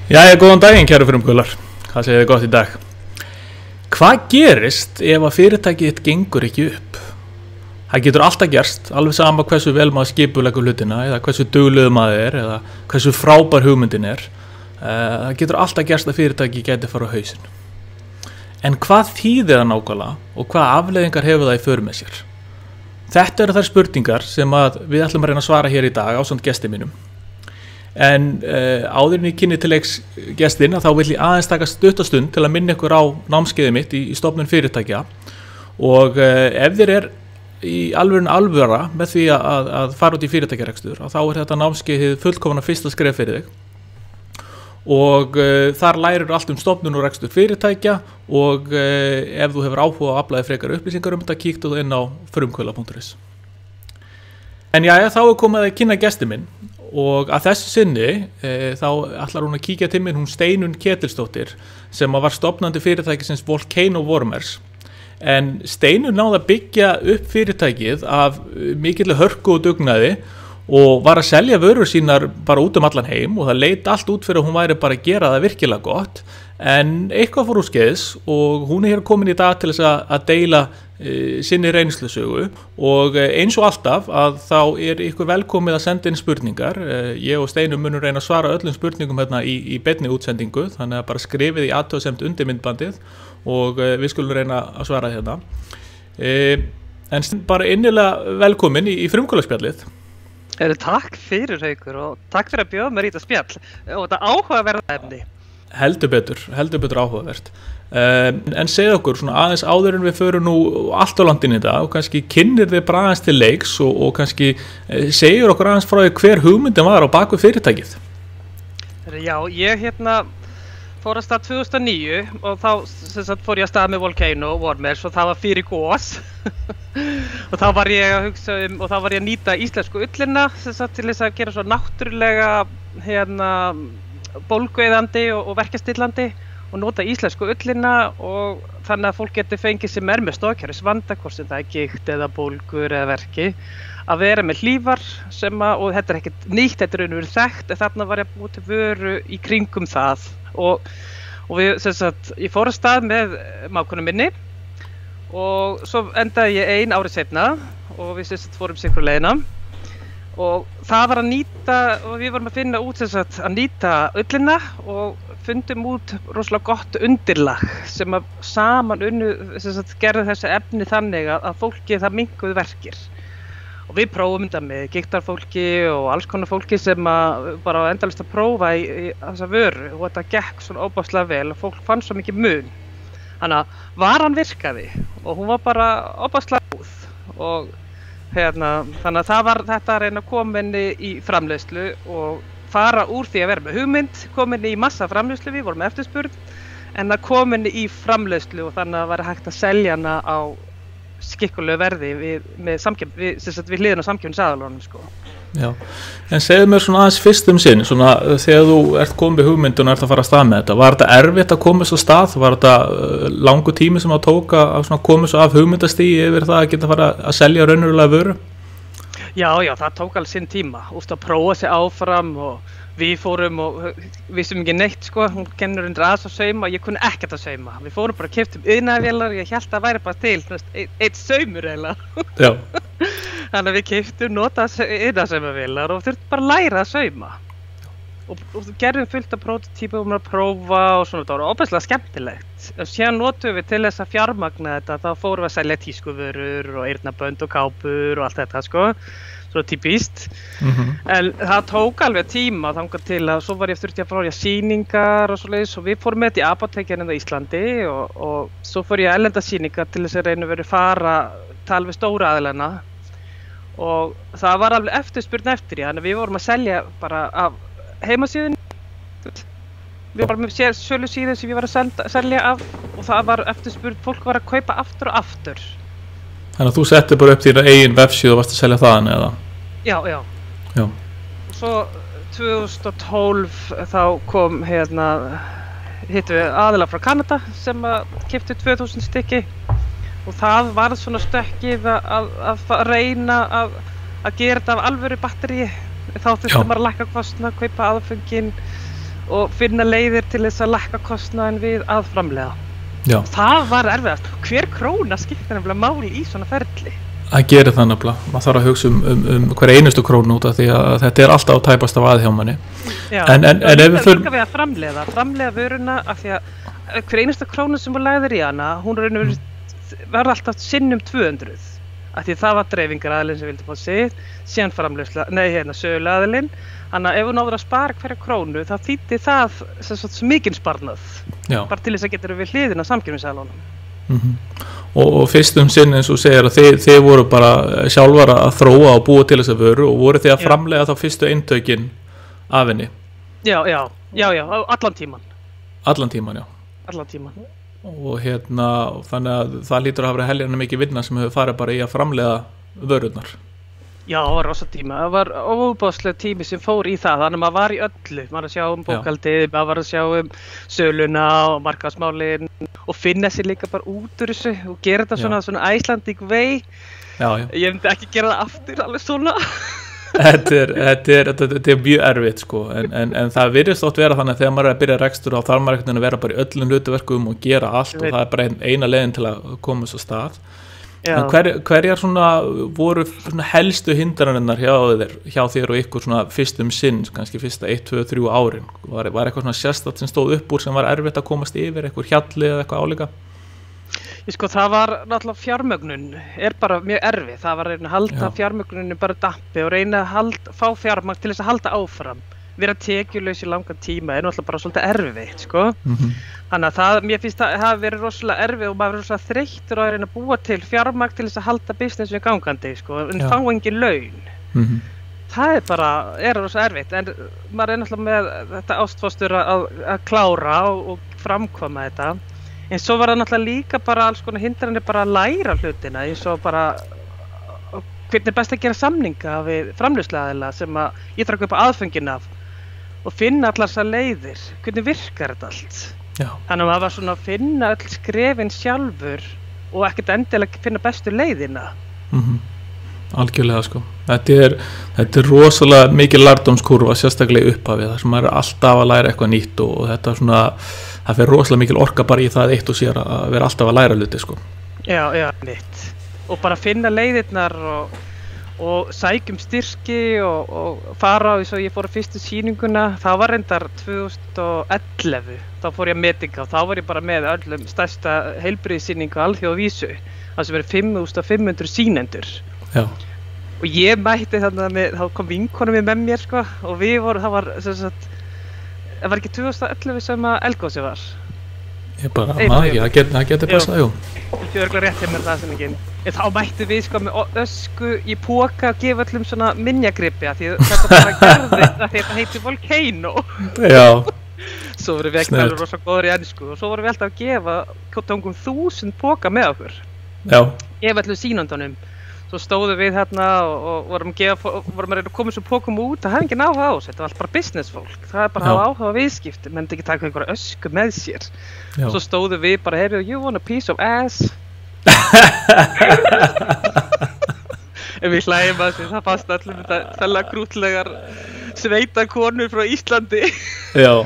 Jæja, góðan daginn kæru frumkvöðlar. Hvað segir þið gott í dag? Hvað gerist ef að fyrirtækið þitt gengur ekki upp? Það getur alltaf gerst, alveg sama hversu vel maður skipuleggur hlutina eða hversu duglegur maður er eða hversu frábær hugmyndin er. Það getur alltaf gerst að fyrirtækið geti fara á hausinn. En hvað þýðir það nákvæmlega og hvað afleiðingar hefur það í för með sér? Þetta eru þær spurningar sem við ætlum að reyna að svara hér í dag ásamt gestum mínum. En áður en ég kynni til leiks gestin þá vil ég aðeins taka stuttastund til að minna ykkur á námskeiðið mitt í stofnun fyrirtækja og ef þér er í alvöra með því að fara út í fyrirtækjarekstur þá er þetta námskeiðið fullkomna fyrsta skref fyrir þig og þar lærir allt stofnun og rekstur fyrirtækja og ef þú hefur áhuga að aflaði frekar upplýsingar þetta kíktu þú inn á frumkvöðla.is. En jæja, þá er komið að kynna gestin minn og að þessu sinni þá ætlar hún að kíkja til minn hún Steinunn Ketilsdóttir sem var stofnandi fyrirtækisins Volcano Warmers. En Steinunn náði að byggja upp fyrirtækið af mikilli hörku og dugnaði og var að selja vörur sínar bara út allan heim og það leit allt út fyrir að hún væri bara að gera það virkilega gott en eitthvað fór úr skeiðs og hún er hér komin í dag til þess að deila sinni reynslusögu og eins og alltaf að þá er ykkur velkomið að senda inn spurningar. Ég og Steinunn munum reyna að svara öllum spurningum hérna í beinni útsendingu þannig að bara skrifið í athugasemd undir myndbandið og við skulum reyna að svara hérna. En bara innilega velkomin í frumkvöðlaspjallið. Takk fyrir Haukur og takk fyrir að bjóða mér í þetta spjall og þetta áhugaverða efni. Heldur betur áhugavert. En segð okkur svona aðeins áður en við förum nú allt á landin í dag og kannski kynnir þið bara aðeins til leiks og kannski segir okkur aðeins frá því hver hugmyndin var á baku fyrirtækið. Já, ég fór að stað 2009 og þá fór ég að stað með Volcano Warmers og það var fyrir gos og þá var ég að hugsa og þá var ég að nýta íslensku ullina til þess að gera svo náttúrulega bólgueyðandi og verkjastillandi og nota íslensku ullina og þannig að fólk getur fengið sem með stoðkerfisvanda, hvort sem það er gigt eða bólgur eða verki, að vera með hlífar og þetta er ekkert nýtt, þetta er raunverulega þekkt, en þarna var ég að búa til vöru í kringum það og ég fór af stað með mákonu minni og svo endaði ég ein árið seinna og við fórum sikur leiðina og það var að nýta og við vorum að finna út að nýta ullina og fundum út rosalega gott undirlag sem að saman gerði þessi efni þannig að fólki það minnkuðu verkir og við prófum þetta með gigtarfólki og alls konar fólki sem bara endalaust að prófa í þessa vöru og þetta gekk svona óbáslega vel og fólk fann svo mikið mun þannig að varan virkaði og hún var bara óbáslega góð og þannig að það var þetta að reyna að koma inn í framleiðslu og fara úr því að vera með hugmynd, koma inn í massa framleiðslu, við vorum með eftirspurn, en að koma inn í framleiðslu og þannig að vera hægt að selja hana á skikkulegu verði við hliðina á samkeppnisaðilunum sko. Já, en segðu mér svona aðeins fyrst sinn, svona þegar þú ert komið með hugmyndun og ert að fara að stað með þetta, var þetta erfitt að koma svo stað, var þetta langur tími sem að tóka að koma svo af hugmyndastígi yfir það að geta fara að selja raunverulega vöru? Já, það tók alveg sinn tíma, að prófa sig áfram og við fórum og vissum ekki neitt sko, hún kennur undir aðeins að sauma, ég kunni ekkert að sauma, við fórum bara að keyptum iðnaðarvélar, ég hélt að það væri bara til, eitt saumur eiginlega. Já. Þannig að við keyptum notaðar iðnaðarsaumavélar og þurftum bara að læra að sauma. Og gerðum fullt af prótótípum að prófa og svona, það var óbærslega skemmtilegt. Síðan notum við til þess að fjármagna þetta, þá fórum við að selja tískuvörur og eyrnabönd og kápur og allt þetta sko. Svo típist, en það tók alveg tíma þangað til að svo var þurfti að fara sýningar og svoleiðis og við fórum með þetta í apótekinu á Íslandi og svo fór ég erlenda sýningar til þess að reyna að fara tala við stóra aðilana og það var alveg eftirspurn eftir því, þannig að við vorum að selja bara af heimasíðunni, við vorum með sölusíðu sem við varum að selja af og það var eftirspurn, fólk var að kaupa aftur og aftur. Þannig að þú settir bara upp þína eigin vefsíðu og varst að selja þaðan eða? Já. Og svo 2012 þá kom hittum við aðila frá Kanada sem keypti 2000 stykki og það var svona stökkið að reyna að gera þetta af alvöru batteríi. Þá þurfti maður að lækka kostnað, kaupa aðföngin og finna leiðir til þess að lækka kostnaðinn við að framleiða. Já. Það var erfiðast. Hver króna skiptir nefnilega máli í svona ferli? Það gerir það nefnilega. Maður þarf að hugsa um hver einustu krónu út af því að þetta alltaf á tæpasta vaði hjá manni. Já, en ef við líka við að framleiða vöruna af því að hver einustu krónu sem hún lagðir í hana, hún var alltaf sinnum 200. Af því það var dreifingaraðilinn sem vildi fá sitt, síðan söluaðilinn. Þannig að ef hún áður að spara hverja krónu, þá þýddi það mikinn sparnað. Já. Bara til þess að getur við hliðina á samkeppnisaðilunum. Og fyrst sinn eins og segir að þið voru bara sjálfar að þróa og búa til þessa vöru og voru þið að framleiða þá fyrstu eintökin af henni? Já, allan tíman. Allan tíman, já. Allan tíman. Og þannig að það lítur að hafa verið heljarna mikið vinna sem hefur farið bara í að framleiða vörurnar. Já, það var rosa tíma. Það var óbúðslega tími sem fór í það. Þannig að maður var í öllu. Maður var að sjá bókhaldið, maður var að sjá söluna og markaðsmálin og finna sér líka bara út úr þessu og gera þetta svona Icelandic way. Já. Ég myndi ekki gera það aftur alveg svona. Þetta er mjög erfitt sko, en það virðist oft vera þannig að þegar maður er að byrja rekstur þá þarf maður að vera bara í öllum hlutverkum og gera allt og það er bara eina leiðin til að koma svo stað. En hverjar voru helstu hindranirnar hjá þér og ykkur fyrstum sinn, kannski fyrsta 1, 2, 3 árin? Var eitthvað sérstakt sem stóð upp úr sem var erfitt að komast yfir, eitthvað hjalli eða eitthvað álíka? Það var náttúrulega fjármögnun, bara mjög erfið. Það var að reyna að halda fjármögnunni bara dampi og reyna að fá fjármagn til þess að halda áfram. Vera tekjulaus í langan tíma náttúrulega bara svolítið erfitt, sko. Þannig að mér finnst það hafi verið rosalega erfið og maður verið rosalega þreyttur að reyna að búa til fjármagn til þess að halda businessu gangandi, sko, en fá engin laun. Það er rosalega erfitt, en maður náttúrulega með þetta ástfóstur að klára og framkvæma þetta. En svo var það náttúrulega líka bara alls konar hindranir bara að læra hlutina, eins og bara hvernig best að gera samninga við framleiðsluaðila sem að ég þarf að kaupa aðföngin af og finna allar þessar leiðir, hvernig virkar þetta allt. Já. Þannig að maður var svona að finna öll skrefin sjálfur og ekkert endilega finna bestu leiðina. Algjörlega sko. Þetta er rosalega mikið lærdómskurva, sérstaklega í upphafið, þar sem maður er alltaf að læra eitthvað nýtt og þetta það fer rosalega mikil orka bara í það eitt og sér að vera alltaf að læra hluti sko. Já, mitt. Og bara finna leiðirnar og sækjum styrki og fara eins og ég fór á fyrstu sýninguna. Það var reyndar 2011. Þá fór ég að metinga og þá var ég bara með öllum stærsta heilbrigðissýningu á alþjóðavísu. Það sem eru 5.500 sýnendur. Já. Og ég mætti þá kom vinkona með mér sko og það var það var ekki 2011 sem að eldgosi var. Ég bara, það getur passað, jú. Ég sé örugglega rétt með það sem ekki. En þá mættum við sko með ösku í póka að gefa öllum svona minjagripi því þetta bara gerðist að þetta heitir Volcano. Já. Svo vorum við ekki alveg rosa góður í ensku og svo vorum við alltaf að gefa tókum 1000 póka með okkur. Já. Gefa öllum sýnendunum. Svo stóðum við og vorum að reyna að koma þessum pókum út, það hefði enginn áhuga á þessu, þetta var alltaf bara businessfólk, það bara hafa áhuga á viðskipti, menn ekki taka einhverja ösku með sér. Já. Svo stóðum við bara, hey, you want a piece of ass? En við hlægjum að þessu, það fannst allir þetta krútlegar sveitakonur frá Íslandi. Já.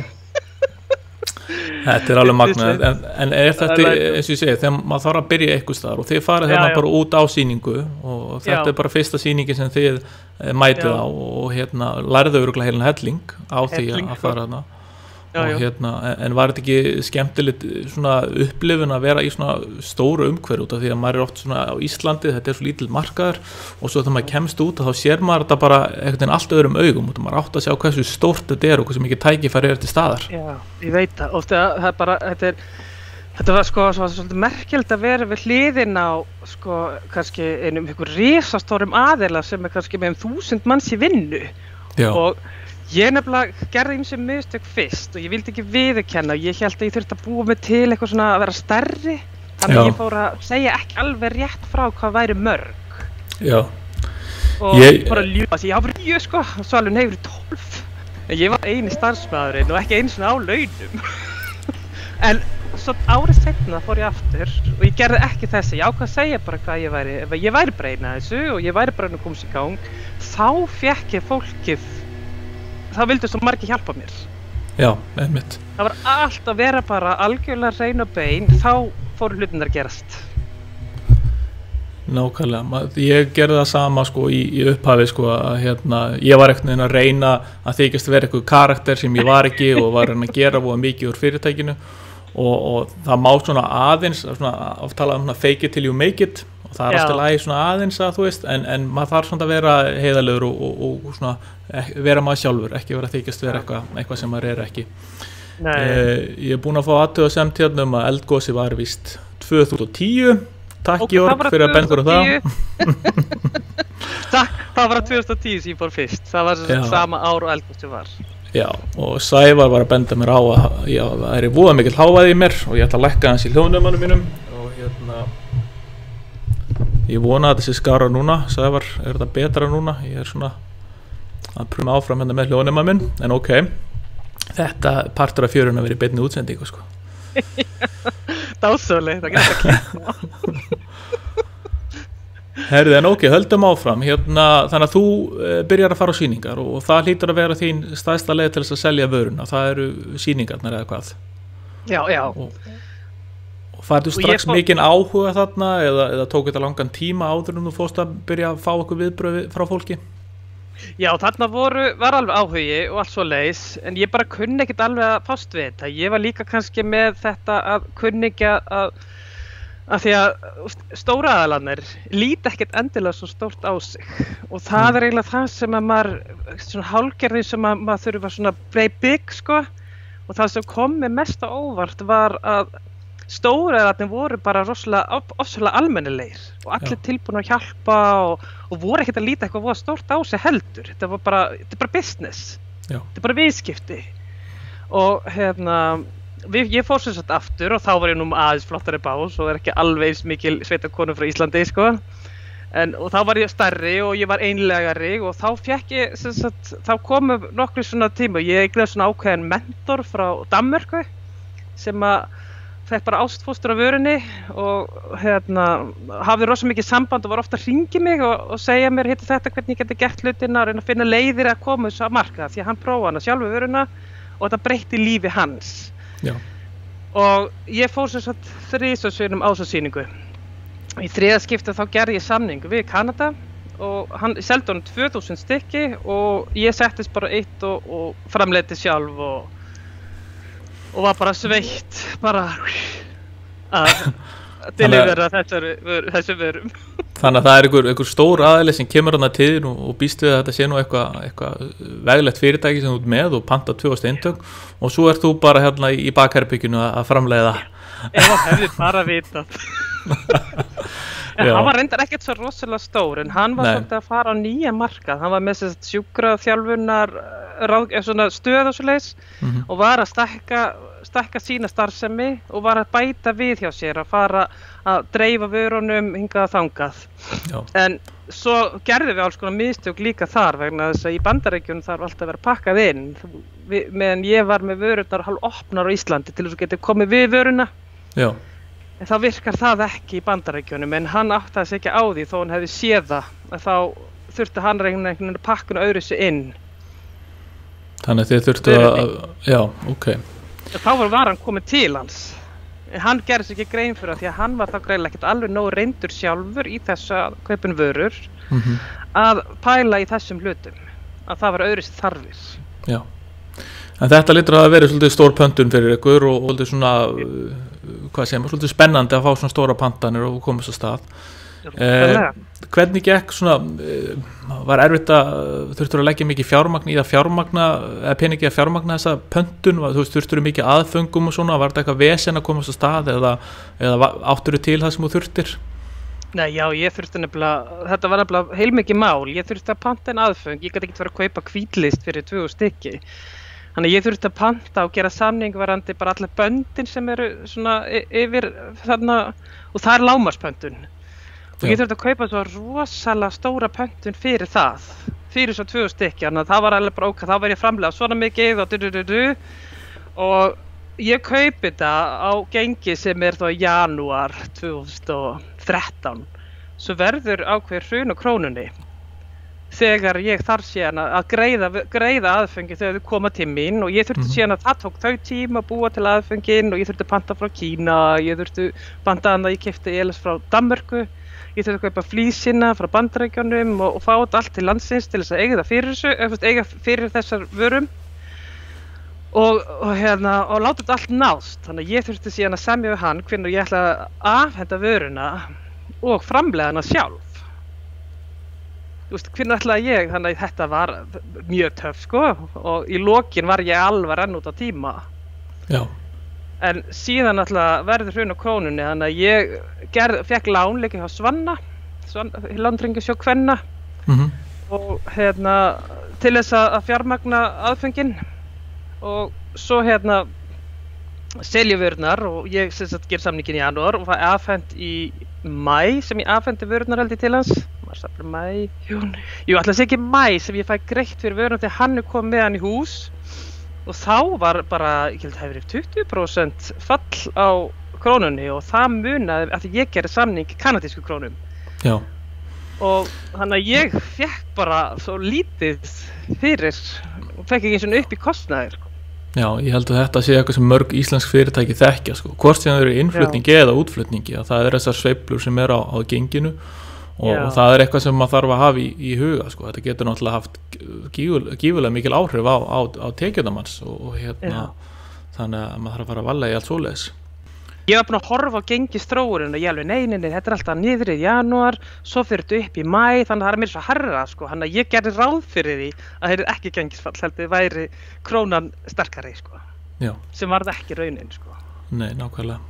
Þetta er alveg magnað, en er þetta, eins og ég segi, þegar maður þarf að byrja eitthvað staðar og þið farið bara út á sýningu og þetta er bara fyrsta sýningi sem þið mætið á og lærðu örugglega heilan helling á því að fara þarna og en var þetta ekki skemmtilegt svona upplifun að vera í svona stóru umhverfi út af því að maður er oft svona á Íslandi, þetta er svo lítill markaður og svo þegar maður kemst út þá sér maður þetta bara einhvern veginn allt öðrum augum og maður átt að sjá hversu stórt þetta er og hversu mikið tækifæri til staðar. Já, ég veit það, oft það er bara, þetta var sko svolítið merkilegt að vera við hliðin á sko kannski einum einhver risastórum aðila sem er kannski með 1000 manns í vinnu. Já. Og ég nefnilega gerði ýmsum mistök fyrst og ég vildi ekki viðurkenna og ég hélt að ég þurfti að búa mig til eitthvað svona að vera stærri þannig að ég fór að segja ekki alveg rétt frá hvað væri mörg. Já. Og bara ljúga því ég var 9 sko og svo alveg neyfri 12 en ég var eini starfsmaðurinn og ekki einu svona á launum. En svo árið seinna fór ég aftur og ég gerði ekki þessi, ég ákvað að segja bara hvað ég væri, ef ég væri bara eina þessu og ég væri bara að komast í gang þá fékk ég fólkið þá vildu svo margir hjálpa mér. Já, einmitt. Það var allt að vera bara algjörlega hrein og bein, þá fóru hlutirnir að gerast. Nákvæmlega, ég gerði það sama sko í upphafi sko að ég var ekkert að reyna að þykjast vera eitthvað karakter sem ég var ekki og var að gera voða mikið úr fyrirtækinu og það má svona aðeins svona oft talað svona fake it till you make it og það alltaf lagi svona aðeins að þú veist en maður þarf svona að vera heiðarlegur og svona vera maður sjálfur, ekki vera að þykjast vera eitthvað sem maður ekki. Ég búinn að fá athugasemd að eldgosi var víst 2010. Takk Jörg fyrir að benda það. Takk, það var 2010 sem ég fór fyrst. Það var sama ár og eldgosi var. Já, og Sævar var að benda mér á að það voða mikill hávaði í mér og ég ætla að lækka hans í hljóðnemanum mínum og ég vona að þessi skara núna. Sævar, þetta betra núna? Ég svona að pröfa áfram með hljóðneman minn, en ok. Þetta partur af fjörun að vera í beinni útsendingu sko. Dásamleg, það getur að klippa. Herðu, en ok, höldum áfram þannig að þú byrjar að fara á sýningar og það hlýtur að vera þín stærsta leið til þess að selja vöruna, það eru sýningarnar eða hvað? Já. Og færðu strax mikinn áhuga þarna eða tók þetta langan tíma áður en þú fórst að byrja að fá eitthvað viðbröð frá fólki? Já, þarna var alveg áhugi og allt svo leiðis, en ég bara kunni ekkert alveg að fást við þetta. Ég var líka kannski með þetta að kunni ekki að því að stóra aðalarnir líta ekkert endilega svo stórt á sig og það eiginlega það sem að maður, svona hálfgerði sem að maður þurfa svona play big sko og það sem kom mér mest á óvart var að stóra aðalarnir voru bara ofsalega almennilegir og allir tilbúin að hjálpa og voru ekkert að líta eitthvað voða stórt á sig heldur. Þetta er bara business. Já. Þetta er bara viðskipti og ég fór sem sagt aftur og þá var ég nú aðeins flottari bás og ekki alveg eins mikil sveitakonu frá Íslandi sko og þá var ég stærri og ég var einlegari og þá fékk ég sem sagt, þá komu nokkru svona tíma ég eignast svona ákveðin mentor frá Danmörku sem að fekk bara ástfóstur á vörunni og hafði rosa mikið samband og var ofta að hringi mig og segja mér þetta hvernig ég geti gert hlutina og reyna að finna leiðir að koma þessu að marka því að hann prófaði hana sjálfu vöruna og þetta breytti lífi hans. Já. Og ég fór sem sagt 3 sinnum á þessa sýningu. Í 3. skipti þá gerði ég samning við Kanada og hann seldi honum 2000 stykki og ég settist bara eitt og framleiddi sjálf og var bara sveitt bara að delivera þessu vörum. Þannig að það einhver stór aðili sem kemur þarna til þín og býst við að þetta sé nú eitthvað veglegt fyrirtæki sem þú ert með og panta 2000 eintök og svo ert þú bara í bakherbygginu að framleiða. Ef það hefði bara vitað. En hann var reyndar ekkert svo rosalega stór en hann var svolítið að fara á nýja markað. Hann var með sjúkraþjálfunar stöð og svoleiðis og var að stækka sína starfsemi og var að bæta við hjá sér að fara að dreifa vörunum hingað að þangað. Já. En svo gerðum við alls konar mistök líka þar vegna þess að í Bandaríkjunum þarf alltaf að vera pakkað inn meðan ég var með vörurnar hálf opnar á Íslandi til þess að geta komið við vöruna. Já. En þá virkar það ekki í Bandaríkjunum en hann áttaði sig ekki á því þó hann hefði séð það að þá þurfti hann einhvern veginn að pakkuna öðru sig inn. Þannig að þið þurftu já, ok. Þá var hann komið til hans. En hann gerði sig ekki grein fyrir það því að hann var þá greinilega ekkert alveg nógu reyndur sjálfur í þessu að kaupin vörur að pæla í þessum hlutum. Að það var öðru sig þarfir. Já. En þetta lítur að vera svolítið stór pöntun fyrir ykkur og svolítið svona, svolítið spennandi að fá svona stóra pantanir og komast á stað. Hvernig gekk svona, var erfitt þurftur að leggja mikið fjármagn í að fjármagna, eða peningi að fjármagna þessa pöntun, þú veist, þurftur mikið aðföngum og svona, var þetta eitthvað vesen að komast á stað eða áttur til það sem þú þurftir? Nei, já, ég þurfti nefnilega, þetta var nefnilega heilmikið mál, ég þurfti að panta en aðföng, ég gæti ekki verið að kaupa hvítlist fyrir 2000 stykki. Þannig að ég þurfti að panta og gera samning varandi bara allir böndin sem eru svona yfir þarna og það er lágmarkspöntun. Og ég þurfti að kaupa svo rosalega stóra pöntun fyrir það, fyrir svo 2000 stykki, þannig að það var alveg bara þá var ég framlega svona mikið og ég kaupi þetta á gengi sem er þá janúar 2013, svo verður ákveður hrun á krónunni þegar ég þarf síðan að greiða aðfengi þegar þau koma til mín og ég þurfti síðan að það tók þau tíma að búa til aðfengin og ég þurfti að panta frá Kína, ég þurfti panta að ég keypti elis frá Danmörku, ég þurfti að kaupa flísina frá Bandaríkjunum og fá þetta allt til landsins til þess að eiga það fyrir þessu, eiga fyrir þessar vörum og láta þetta allt nást. Þannig að ég þurfti síðan að semja við hann hvenær ég ætla að afhenda vöruna og framleiða hana sjálf. Hvernig ætlaði ég, þannig að þetta var mjög töff sko og í lokin var ég alveg að renna út á tíma. Já. En síðan alltaf verður hrun á krónunni, þannig að ég fekk lán líka hjá Svanna, Lántryggingasjóð kvenna og til þess að fjármagna aðföngin og svo selja vörurnar og ég ger samningin í janúar og það afhent í maí sem ég afhendi vörurnar held ég til hans. Maí, jú, ætla að segja ekki maí sem ég fæ greitt fyrir vöruna þegar hann kom með hann í hús og þá var bara, ég held að það hefur verið 20% fall á krónunni og það munaði að ég gerði samning kanadísku krónum. Já. Og þannig að ég fekk bara svo lítið fyrir og fekk ekki eins og upp í kostnaðir. Já, ég held að þetta sé eitthvað sem mörg íslensk fyrirtæki þekkja sko, hvort sem þau eru innflutningi eða útflutningi, að það þessar sveiflur sem á genginu og það eitthvað sem maður þarf að hafa í huga sko. Þetta getur náttúrulega haft gífurlega mikil áhrif á tekjurnamanns og þannig að maður þarf að fara að varlega í allt svoleiðis. Ég var búin að horfa á gengisþróunina og ég alveg nei, þetta er alltaf niður í janúar, svo fyrir þetta upp í maí, þannig að það mér svo herra sko. Þannig að ég gerði ráð fyrir því að það er ekki gengisfall, heldur væri krónan sterkari sko. Já. Sem var það ekki raunin sko. Nei, nákvæmlega.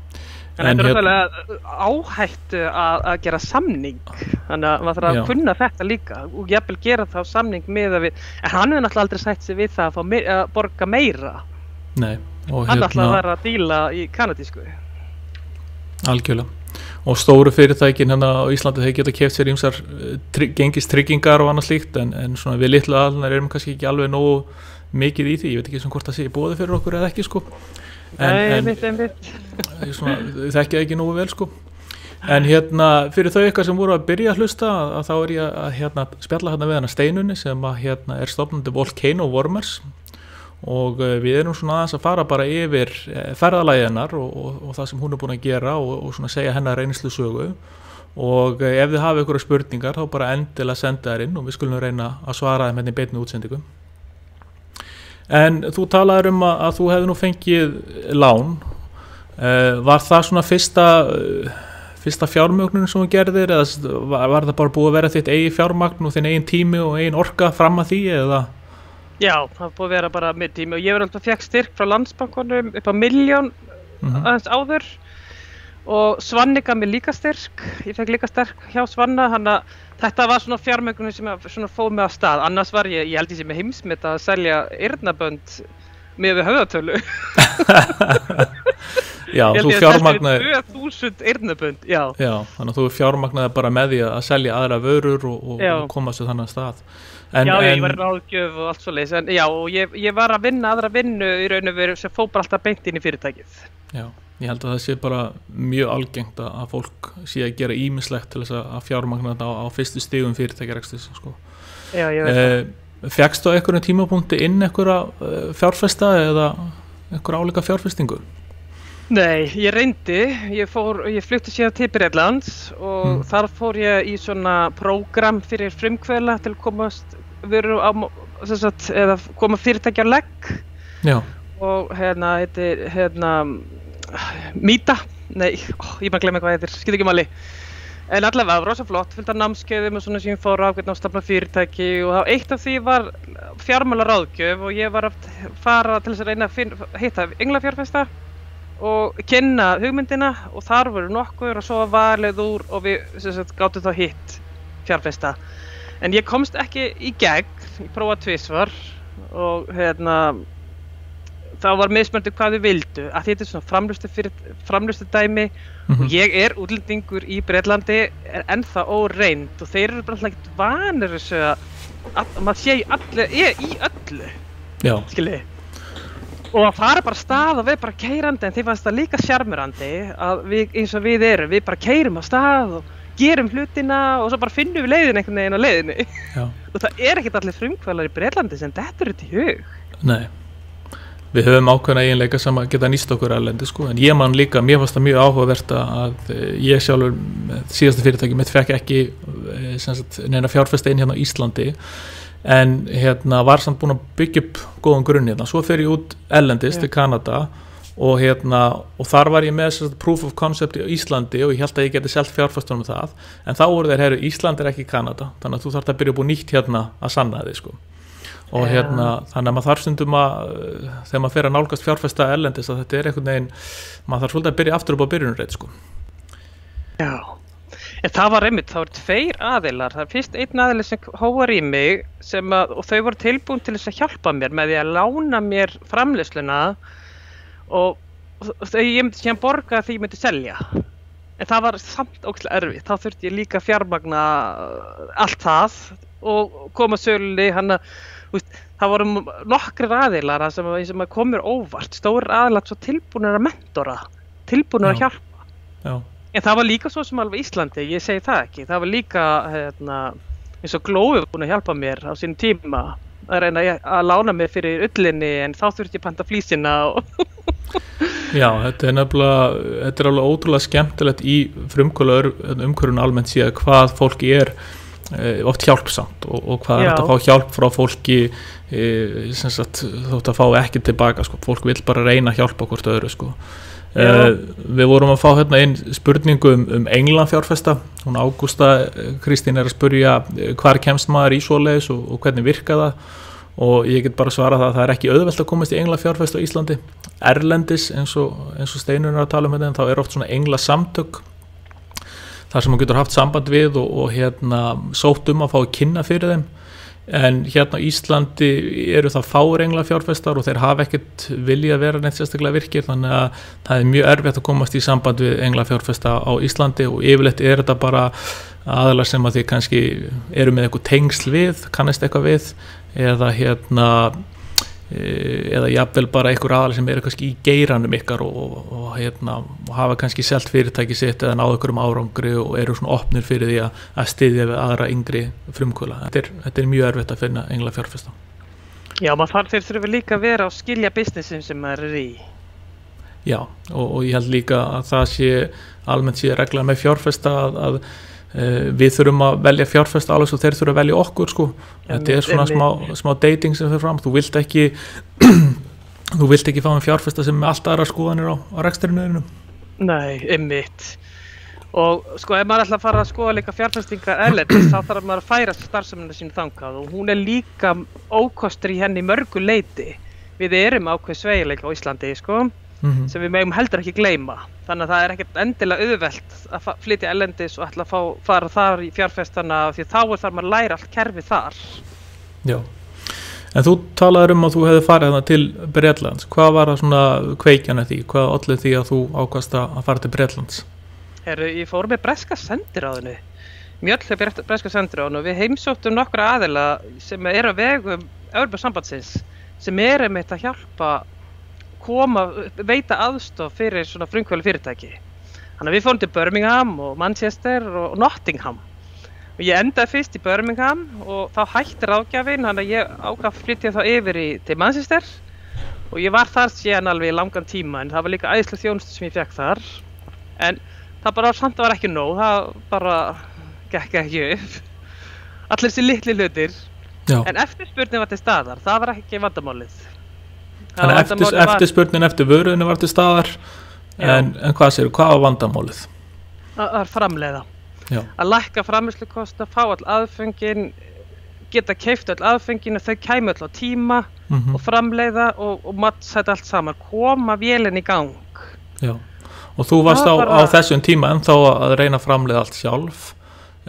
En þetta er náttúrulega áhættu að gera samning, þannig að maður þarf að kunna þetta líka og jafnvel gera þá samning með að við, en hann hefur náttúrulega aldrei sætt sig við það að borga meira. Nei. Og hann ætlaði að vera að díla í kanadísku. Algjörlega. Og stóru fyrirtækin á Íslandi þeir geta keypt sér ýmsar gengistryggingar og annað slíkt en svona við litlu aðlunar erum kannski ekki alveg nógu mikið í því, ég veit ekki hvort það sé í boði fyrir okkur eða ekki sko. Einmitt. Ég þekki það ekki nógu vel sko. En fyrir þau ykkar sem voru að byrja að hlusta að þá er ég að spjalla við hana Steinunni sem er stofnandi Volcano Warmers og við erum svona aðeins að fara bara yfir ferðalagið hennar og það sem hún er búin að gera og svona segja hennar reynslu sögu og ef þið hafa ykkur spurningar þá bara endilega senda þær inn og við skulum reyna að svara þeim í beinni útsendingu. En þú talaðir að þú hefði nú fengið lán, var það svona fyrsta fjármögnun sem þú gerðir eða var það bara búið að vera þitt eigin fjármagn og þinn eigin tími og eigin orka fram að því eða? Já, það var búið að vera bara með tími og ég alltaf fekk styrk frá Landsbankanum upp á 1 milljón aðeins áður og Svanni gaf mér líka styrk, ég fekk líka styrk hjá Svanna, þannig að þetta var svona fjármögnun sem svona fóð mig af stað, annars var ég held ég sem heimsmet að selja eyrnabönd með við höfðatölu. Já, þú fjármagnaði 2000 eyrnabönd, já. Já, þannig að þú fjármagnaði bara með því að selja aðra vörur og komast til þannig stað. Ég var ráðgjöf og allt svoleiðis, en já, og ég var að vinna aðra vinnu í raun og veru sem fóð bara alltaf beint inn í fyrirtækið. Já. Ég held að það sé bara mjög algengt að fólk sé að gera ýmislegt til þess að fjármagna þetta á fyrstu stigum fyrirtækjareksturs sko. Já, ég veit það. Fékkstu á einhverjum tímapunkti inn einhverja fjárfesta eða einhverja álíka fjárfestingu? Nei, ég reyndi. Ég flutti síðan til Bretlands og þar fór ég í svona prógram fyrir frumkvöðla til að komast eða koma fyrirtækja á legg. Já. Og Mýta, nei, ég bara glemma hvað þetta skiptir ekki máli. En allavega var rosa flott, fullt af námskeiðum og svona sem ég fór á hvernig að stofna fyrirtæki og þá eitt af því var fjármálaráðgjöf og ég var að fara til þess að reyna að hitta englafjárfesta og kynna hugmyndina og þar voru nokkur og svo var valið úr og við gátum þá hitt fjárfesta. En ég komst ekki í gegn, ég prófaði tvisvar og þá var mismunandi hvað þau vildu, að þetta er svona framleiðslu dæmi og ég er útlendingur í Bretlandi er ennþá óreynd og þeir eru bara alltaf ekkert vanir þessu að maður sé í öllu, skilji. Og að fara bara af stað og við bara keyrandi, en þeir fannst það líka sjarmerandi að við, eins og við erum, við bara keyrum af stað og gerum hlutina og svo bara finnum við leiðin einhvern veginn á leiðinni. Já. Og það ekki allir frumkvöðlar í Bretlandi sem dettur þetta í hug. Nei, við höfum ákveðna eiginleika sem að geta nýst okkur erlendi sko, en ég man líka, mér fannst það mjög áhugavert að ég sjálfur síðasta fyrirtæki mitt fekk ekki neina fjárfesta inn hérna á Íslandi, en var samt búin að byggja upp góðan grunn hérna. Svo fer ég út erlendis til Kanada og þar var ég með proof of concept í Íslandi og ég held að ég geti selt fjárfestunum það, en þá voru þeir, Ísland ekki Kanada, þannig að þú þarft að byrja upp á nýtt hérna að sanna þig sko. Og þannig að maður þarf stundum þegar maður fer að nálgast fjárfesta erlendis, að þetta einhvern veginn, maður þarf svolítið að byrja aftur upp á byrjunarreit sko. Já, en það var einmitt, það voru 2 aðilar, það fyrst einn aðili sem hóvar í mig og þau voru tilbúin til þess að hjálpa mér með því að lána mér framleiðsluna og ég myndi síðan borga því ég myndi selja, en það var samt ógeðslega erfitt, þá þurfti ég líka fjármagna allt það og koma sölunni, það voru nokkrir aðilar sem komur óvart, stórir aðilar svo tilbúnir að mentora, tilbúnir að hjálpa. Já. En það var líka svo sem alveg Íslandi, ég segi það ekki, það var líka eins og Glói búin að hjálpa mér á sínum tíma að reyna að lána mér fyrir ullinni, en þá þurfti ég panta flísina og Já, þetta er alveg ótrúlega skemmtilegt í frumkvöðlaumhverfinu almennt séð hvað fólki oft hjálpsamt og hvað þetta að fá hjálp frá fólki þótt að fá ekki tilbaka sko. Fólk vill bara reyna að hjálpa hvort öðru sko. Við vorum að fá hérna inn spurningu England fjárfesta, hún Ágústa Kristín að spurja hvar kemst maður í svoleiðis og hvernig virka það, og ég get bara svarað að það ekki auðvelt að komast í England fjárfesta á Íslandi. Erlendis eins og Steinunn að tala þetta, en þá oft svona engla samtök þar sem hún getur haft samband við og sótt að fá að kynna fyrir þeim, en hérna á Íslandi eru það fáir engla fjárfestar og þeir hafa ekkert vilja að vera neitt sérstaklega virkir, þannig að það mjög erfitt að komast í samband við engla fjárfesta á Íslandi, og yfirleitt þetta bara aðalar sem að þið kannski eru með eitthvað tengsl við, kannast eitthvað við, eða jafnvel bara einhver aðalar sem eru kannski í geiranum ykkar og hafa kannski selt fyrirtæki sitt eða náðu einhverjum árangri og eru svona opnir fyrir því að styðja við aðra yngri frumkvöðla. Þetta mjög erfitt að finna engla fjárfesta. Já, þeir þurfa líka að vera að skilja businessin sem maður í. Já, og ég held líka að það sé almennt sé regla með fjárfesta að við þurfum að velja fjárfesta alveg svo þeir þurfa að velja okkur sko. Þetta svona smá dating sem fyrir fram, þú vilt ekki fá fjárfesta sem með allt aðra skoðanir á rekstrinum. Nei, einmitt. Og sko ef maður ætla að fara að skoða líka fjárfestingar erlendis, þá þarf maður að færa starfsemina sínu þangað, og hún líka ókostur í henni mörgu leyti. Við erum ákveð sveigjanleika á Íslandi sko, sem við megum heldur ekki gleyma, þannig að það ekkert endilega auðvelt að flytja erlendis og ætla að fara þar í fjárfestana, því þá þarf maður að læra allt kerfið þar. Já, en þú talaður að þú hefði farið til Bretlands, hvað var það svona kveikjan af því, hvað olli því að þú ákvast að fara til Bretlands? Ég fór með breska sendiráðinu, mjög breska sendiráðinu, og við heimsóttum nokkra aðila sem eru á vegum Evrópusambandsins, sem einmitt að hjálpa veita aðstoð fyrir svona frumkvöðla fyrirtæki. Þannig að við fórum til Birmingham og Manchester og Nottingham. Og ég endaði fyrst í Birmingham og þá hætti ráðgjafinn, þannig að ég ákvað að flytja þá yfir til Manchester, og ég var þar síðan alveg í langan tíma, en það var líka æðisleg þjónusta sem ég fékk þar. En það bara samt var ekki nóg, það bara gekk ekki upp. Allir þessi litli hlutir. Já. En eftirspurnin var til staðar, það var ekki vandamálið. Þannig eftirspurnin eftir vöruðinu var til staðar, en hvað var vandamálið? Að framleiða. Já. Að lækka framleiðslukosta, fá all aðföngin, geta keypt öll aðföngin og þau kæmu öll á tíma og framleiða og mattsæta allt saman, koma vélinn í gang. Já, og þú varst á þessum tíma ennþá að reyna að framleiða allt sjálf.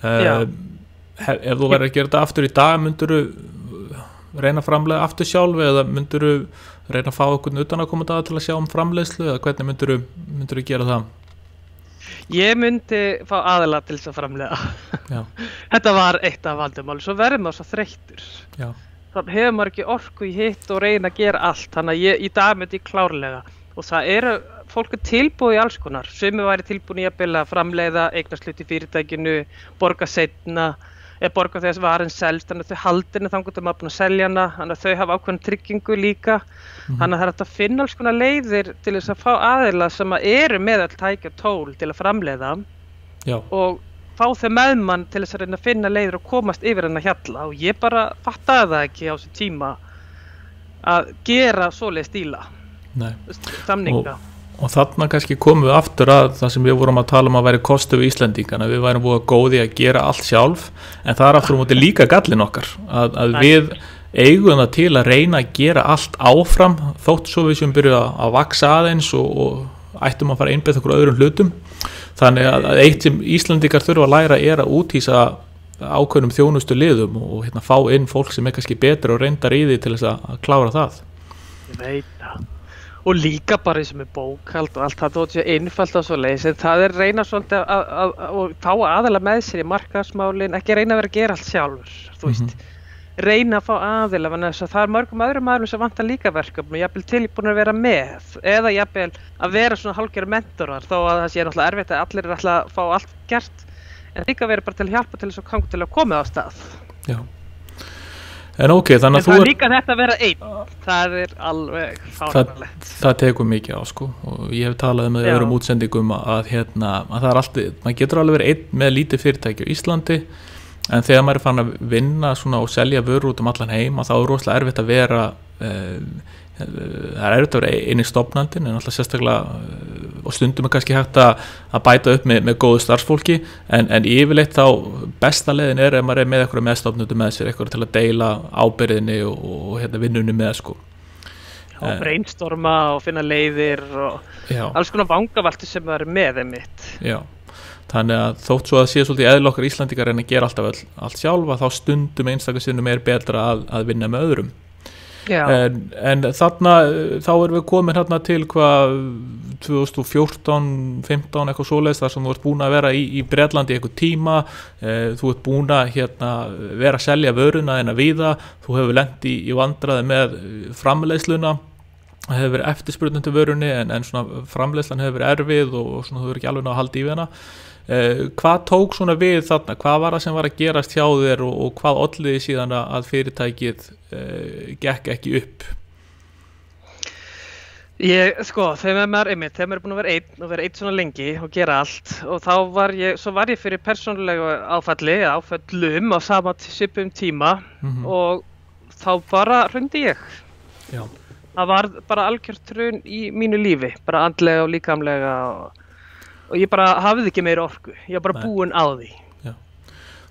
Ef þú verður að gera þetta aftur í dag, myndirðu reyna að framleiða aftur sjálf, eða myndirðu reyna að fá okkur utan að koma það til að sjá framleiðslu, eða hvernig myndirðu gera það? Ég myndi fá aðila til þess að framleiða. Já. Þetta var eitt af vandamáli, svo verður maður svo þreyttur. Já. Þannig hefur maður ekki orku í hitt og reyna að gera allt, þannig að í dag myndi ég klárlega. Og það eru fólk tilbúið í alls konar. Sumir væri tilbúin í að framleiða, eignast hlut í fyrirtækinu, borga seinna, eða borga þegar varan selst, þannig að þau haldinu þangað til maður búin að selja hana, þannig að þau hafa ákveðna tryggingu líka. Þannig að það er hægt að finna alls konar leiðir til þess að fá aðila sem eru með öll tæki og tól til að framleiða og fá þau með mann til þess að reyna að finna leiðir og komast yfir hennar hjalla og ég bara fattaði það ekki á þessum tíma að gera svoleið stíla, samninga. Og þarna kannski komum við aftur að það sem við vorum að tala að væri kostu við Íslendingana, við værum búið góði að gera allt sjálf, en það aftur á móti líka gallinn okkar, að við eigum það til að reyna að gera allt áfram, þótt svo við sem byrja að vaksa aðeins og ættum að fara einbeitt okkur öðrum hlutum. Þannig að eitt sem Íslendingar þurfa að læra er að úthýsa ákveðnum þjónustu liðum og fá inn fólk sem kannski betur og reyndar í því til þess að klára það. Ég veit það. Og líka bara eins og með bókhald og allt það þótt sér einfalt og svoleiðis, en það er reyna svolítið að fá aðila með sér í markaðsmálin, ekki reyna að vera að gera allt sjálfur, þú veist. Reyna að fá aðila, þannig að það er mörgum öðrum aðilum sem vantar líka verkefni, jafnvel tilbúin að vera með, eða jafnvel að vera svona hálfgerðir mentorar, þó að það sé náttúrulega erfitt að allir ætla að fá allt gert, en líka vera bara til að hjálpa til þess að koma til að koma á stað. Já. En ok, þannig að það er líka þetta að vera einn, það er alveg fáránlegt. Það tekur mikið á sko og ég hef talað með öðrum útsendingum að það er alltaf, maður getur alveg verið einn með lítið fyrirtæki á Íslandi en þegar maður er fann að vinna svona og selja vörur út allan heim þá er rosalega erfitt að vera það er erfitt að vera inn í stofnandin en alltaf sérstaklega og stundum er kannski hægt að bæta upp með góðu starfsfólki en yfirleitt þá besta leiðin er ef maður er með eitthvað með stofnundu með sér eitthvað til að deila ábyrgðinni og vinnunni með sko og brainstorma og finna leiðir og alls konar vangaveltur sem maður er með einmitt. Já, þannig að þótt svo að sé svolítið eðli okkar Íslandingar en að gera alltaf allt sjálfa þá stundum einstaklega sinnum er betra að vinna með öðrum. En þarna þá erum við komin hérna til hvað 2014-15 eitthvað svoleiðis þar sem þú ert búin að vera í Bretlandi í eitthvað tíma þú ert búin að vera að selja vöruna en að víða þú hefur lent í vandræði með framleiðsluna það hefur verið eftirspurn til vörunni en svona framleiðslan hefur verið erfið og svona þú hefur ekki alveg náð að halda í við hana hvað tók svona við þarna, hvað var það sem var að gerast hjá þér og hvað olliði síðan að fyrirtækið gekk ekki upp? Þegar maður er búin að vera einn svona lengi og gera allt og svo var ég fyrir persónulegu áföllum á sama svipum tíma og þá bara hrundi ég. Já. Það var bara algjört hrun í mínu lífi, bara andlega og líkamlega og ég bara hafði ekki meira orku, ég var bara búin á því. Já.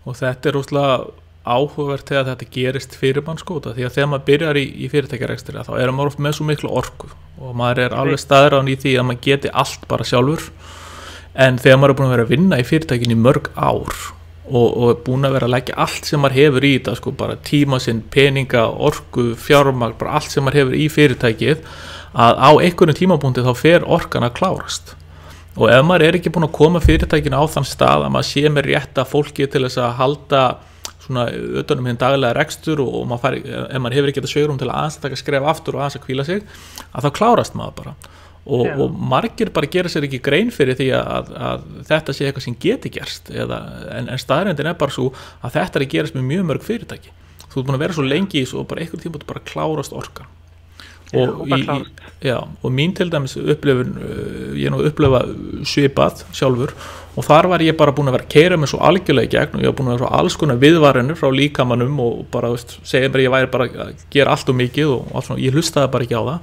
Og þetta rosalega áhugavert þegar þetta gerist fyrir mann skóta, því að þegar maður byrjar í fyrirtækjarekstri þá er maður oft með svo miklu orku og maður er alveg staðráðinn í því að maður geti allt bara sjálfur en þegar maður er búin að vera að vinna í fyrirtækinu í mörg ár og búin að vera að leggja allt sem maður hefur í þetta sko, bara tíma sinn, peninga, orku, fjármagn, bara allt sem maður hefur í fyrirtækið að á einhverjum tímapunkti þá fer orkan að klárast og ef maður er ekki búin að koma fyrirtækinu á þann stað að maður sé með rétta fólki til þess að halda svona utanum hinn daglega rekstur og ef maður hefur ekki þetta sveirum til að aðeins að taka skref aftur og aðeins að hvíla sig að þá klárast maður bara og margir bara gera sér ekki grein fyrir því að þetta sé eitthvað sem geti gerst en staðreyndin er bara svo að þetta er að gerast með mjög mörg fyrirtæki þú ert búin að vera svo lengi í þessu og bara einhvern tíma bara klárast orkan og mín til dæmis upplifun ég upplifa svipað sjálfur og þar var ég bara búin að vera að keyra mig svo algjörlega í gegn og ég var búin að vera frá alls konar viðvaranir frá líkamannum og bara segja mér ég væri bara að gera allt og mikið og allt svona, ég hlustaði bara ekki á það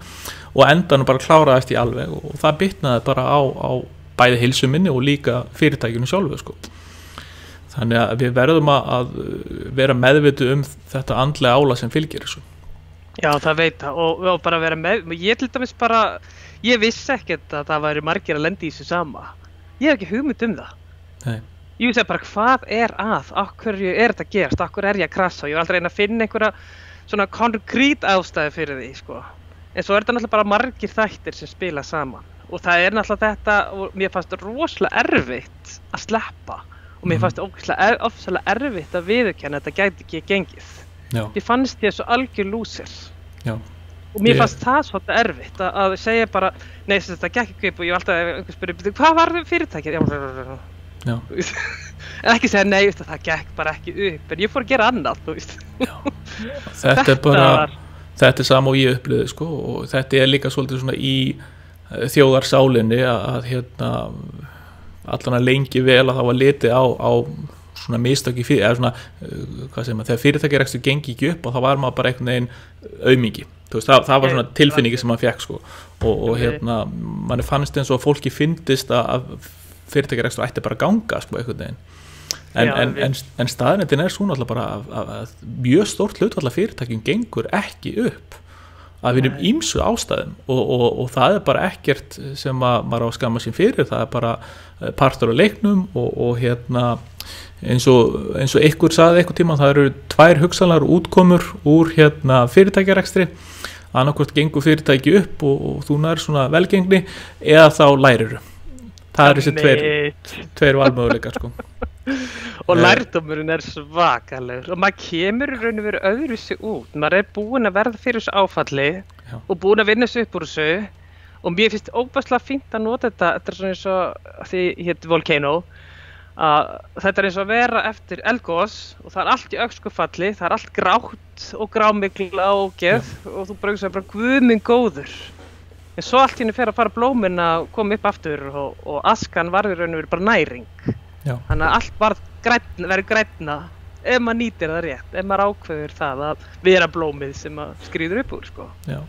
og endanum bara kláraðist ég alveg og það bitnaði bara á bæði heilsu minni og líka fyrirtækinu sjálfu sko. Þannig að við verðum að vera meðvituð þetta andlega álag sem fylgir þessu. Já, það veit það og bara vera með, ég til dæmis bara, ég vissi ekkert að það væri margir að lenda í þessu sama. Ég hef ekki hugmynd það. Nei. Ég vissi bara hvað er af hverju er þetta gerast, af hverju er ég að krassa og ég var alltaf að reyna að finna einhverja svona konkrét ástæðu fyrir því, sko. En svo er þetta náttúrulega bara margir þættir sem spila saman og það er náttúrulega þetta og mér fannst rosalega erfitt að sleppa og mér fannst ofsalega erfitt að viðurkenna að þetta gæti ekki gengið. Já. Ég fannst ég svo algjör lúser og mér fannst það svolítið erfitt að segja bara, nei þetta gekk ekki upp og ég var alltaf einhver spyrir, hvað var fyrirtækið? Já. En ekki segja nei, það gekk bara ekki upp, en ég fór að gera annað, þú veist. Þetta er bara, þetta er sama og ég upplifði, sko, og þetta er líka svolítið svona í þjóðarsálinni að allan að lengi vel að það var litið á svona mistöki fyrir, eða svona, hvað segir maður, þegar fyrirtækjarekstur gengi ekki upp og þá var maður bara einhvern veginn aumingi, þú veist, það var svona tilfinningi sem maður fekk, sko, og manni fannst eins og fólki fyndist að fyrirtækjarekstur ætti bara að ganga, sko, einhvern veginn, en staðreyndin er svona alltaf bara að mjög stórt hlutfall af fyrirtækjum gengur ekki upp að við erum ýmsu ástæðum og það er bara ekkert sem maður á að skamma sín fyrir, það er bara partur af leiknum og eins og ykkur sagði eitthvað tíma, það eru 2 hugsanlegar útkomur úr fyrirtækjarekstri, annarkvort gengur fyrirtæki upp og þú nær svona velgengni eða þá læriru. Það er þessi tveir valmöguleikar, sko. Og lærdómurinn er svakalegur og maður kemur í raun og veru öðruvísi út, maður er búinn að verða fyrir þessu áfalli og búinn að vinna þessu upp úr þessu og mér finnst óbærslega fínt að nota þetta er svona eins og því hétt Volcano að þetta er eins og að vera eftir eldgos og það er allt í öskufalli, það er allt grátt og grámikla og ógeð og þú bara bara guð minn góður en svo allt í henni fer að fara blómin að koma upp aftur og askan var í raun og veru bara næring. Þannig að allt verður grænna ef maður nýtir það rétt, ef maður ákveður það að vera blómið sem skrýður upp úr, sko. Já.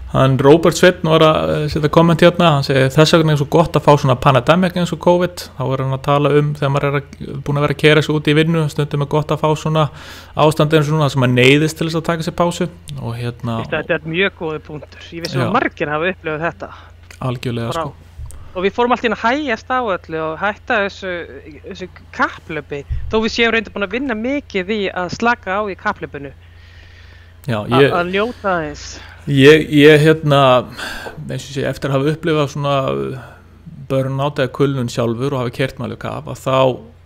Hann Róbert Sveinn var að setja komment hérna, hann segi þess vegna er svo gott að fá svona pandemic eins og COVID, þá er hann að tala þegar maður búin að vera að keyra sig út í vinnu, stundum er gott að fá svona ástand eins og svona sem maður neyðist til þess að taka sér pásu og Þetta er mjög góður punktur, ég vissi að margir hafa upplifað þetta. Algjörlega, sko. Og við fórum alltaf inn að hægjast á öllu og hætta þessu kapplöpi, þó við séum reyndar búin að vinna mikið í að slaka á í kapplöpinu, að njóta þess. Ég eins og sé, eftir að hafa upplifað svona burnout eða kulnun sjálfur og hafa keyrt mig alveg kaf, að þá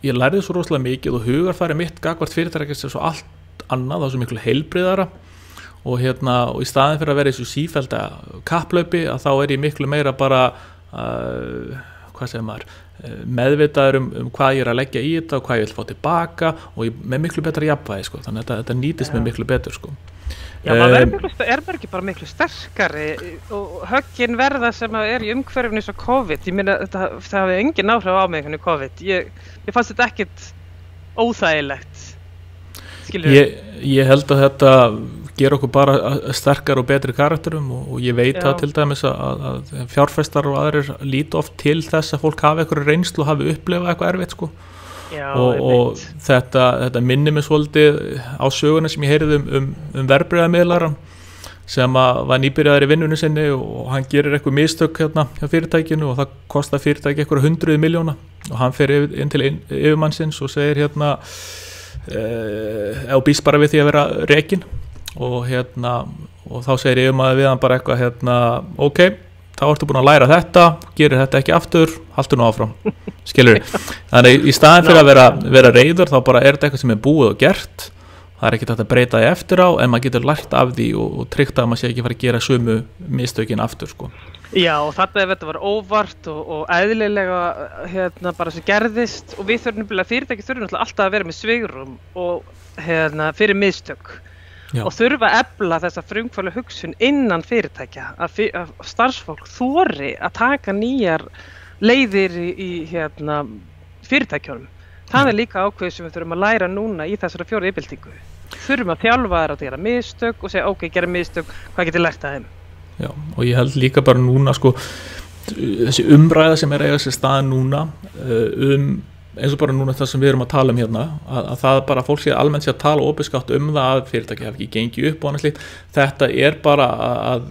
ég lærði svo rosalega mikið og hugarfæri mitt gagnvart fyrirtækis er svo allt annað, það er svo miklu heilbrigðara og í staðinn fyrir að vera í þessu sífellda kapplöpi að þá er ég miklu meira bara hvað segir maður meðvitaður hvað ég er að leggja í þetta og hvað ég vil fá tilbaka og með miklu betra jafnvægi, sko, þannig að þetta nýtist með miklu betur, sko. Já, maður er ekki bara miklu sterkari og höggin verða sem er í umhverfinu eins og COVID, ég meina það hefði engin áhrif á mig í COVID, ég fannst þetta ekkert óþægilegt, skilur ég held að þetta gera okkur bara sterkar og betri karakterum og ég veit að til dæmis að fjárfestar og aðrir líta oft til þess að fólk hafi eitthvað reynslu og hafi upplifað eitthvað erfitt, sko. Og þetta minnir mig svolítið á söguna sem ég heyrði verðbréfamiðlaran sem var nýbyrjaður í vinnunni sinni og hann gerir eitthvað mistök hjá fyrirtækinu og það kostar fyrirtæki eitthvað 100 milljóna og hann fer inn til yfirmannsins og segir og býst bara við því að vera rekinn og þá segir yfirmaður við hann bara eitthvað ok, þá ertu búin að læra þetta, gerir þetta ekki aftur, haltu nú áfram, skilur þannig í staðin fyrir að vera reiður þá bara er þetta eitthvað sem er búið og gert, það er ekki þetta að breyta því eftir á en maður getur lært af því og tryggt að maður sé ekki fara að gera sömu mistökin aftur, sko. Já, og þarna ef þetta var óvart og eðlilega bara sem gerðist og við fyrirtæki þurfum alltaf að vera með svigrúm og fyrir mistök. Já. Og þurfa að efla þessa frumkvölu hugsun innan fyrirtækja að starfsfólk þori að taka nýjar leiðir í fyrirtækjunum. Það er líka ákveð sem við þurfum að læra núna í þessari 4. iðnbyltingu. Þurfum að þjálfa þær að gera mistök og segja ok, gera mistök, hvað getur lært af þeim? Já, og ég held líka bara núna, sko, þessi umræða sem er eiga sér stað núna eins og bara núna það sem við erum að tala hérna að það bara fólk sé almennt sé að tala opinskátt það að fyrirtæki hafi ekki gengið upp og annað slíkt, þetta er bara að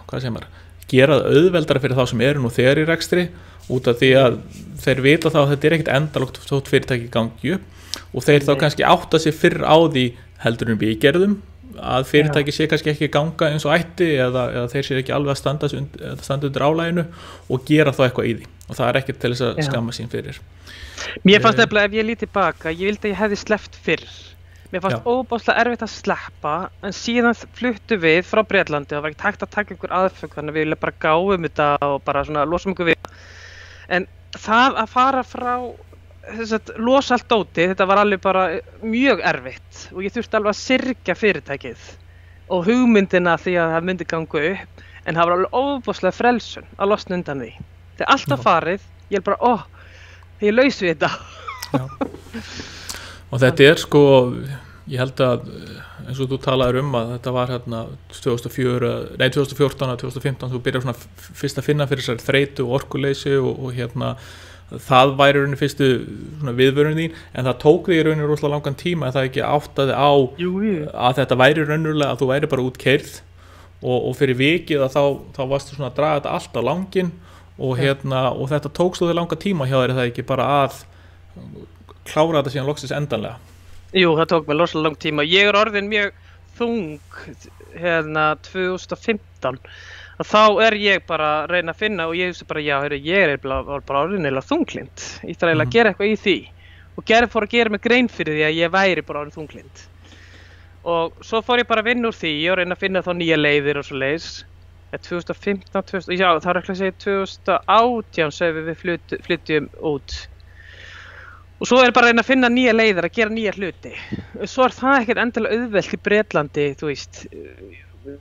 hvað segir maður, gera það auðveldara fyrir þá sem eru nú þegar í rekstri út af því að þeir vita þá að þetta er ekkert endalógt þótt fyrirtæki gangi upp og þeir þá kannski átta sig fyrr á því heldur við gerðum að fyrirtæki sé kannski ekki ganga eins og ætti eða þeir sé ekki alveg að standa undir álæginu og gera þá eitthvað í því og það er ekkert til þess að skamma sín fyrir. Mér fannst nefnilega ef ég lít tilbaka, ég vildi að ég hefði sleppt fyrr Mér fannst óbáslega erfitt að sleppa, en síðan fluttum við frá Bretlandi, það var ekki hægt að taka einhver aðföng, þannig að við viljum bara gáum þetta og bara svona losum ykkur við. En það að fara frá, losa allt dótið, þetta var alveg bara mjög erfitt og ég þurfti alveg að syrgja fyrirtækið og hugmyndina því að það myndi ganga upp, en það var alveg óbáslega frelsun að losna undan því. Þegar allt var farið, ég bara, ég laus við þetta. Og þetta sko, ég held að eins og þú talaðir að þetta var hérna 2014 og 2015 þú byrjar svona fyrst að finna fyrir þessari þreytu og orkuleysi og hérna það væri rauninni fyrstu viðvörun þín, en það tók því rauninni rosalega langan tíma en það ekki áttaði á að þetta væri raunverulega að þú væri bara útkeyrð og fyrir vikið að þá varstu svona að draga þetta allt á langinn og hérna og þetta tók svo því langa tíma hjá þér það ekki bara að klára þetta síðan loksins endanlega. Jú, það tók mér rosalega lang tíma. Ég orðin mjög þung hérna 2015 og þá ég bara að reyna að finna og ég hugsa bara, ég var bara orðin eða þunglind. Ég þarf eiginlega að gera eitthvað í því og fór að gera mig grein fyrir því að ég væri bara orðin þunglind. Og svo fór ég bara að vinna úr því og reyna að finna þá nýja leiðir og svo leiðis. 2015, það er ekki að segja 2018 sem við flytjum út. Og svo bara að reyna að finna nýja leiðir, að gera nýja hluti. Svo það ekkert endilega auðvelt í Bretlandi, þú veist.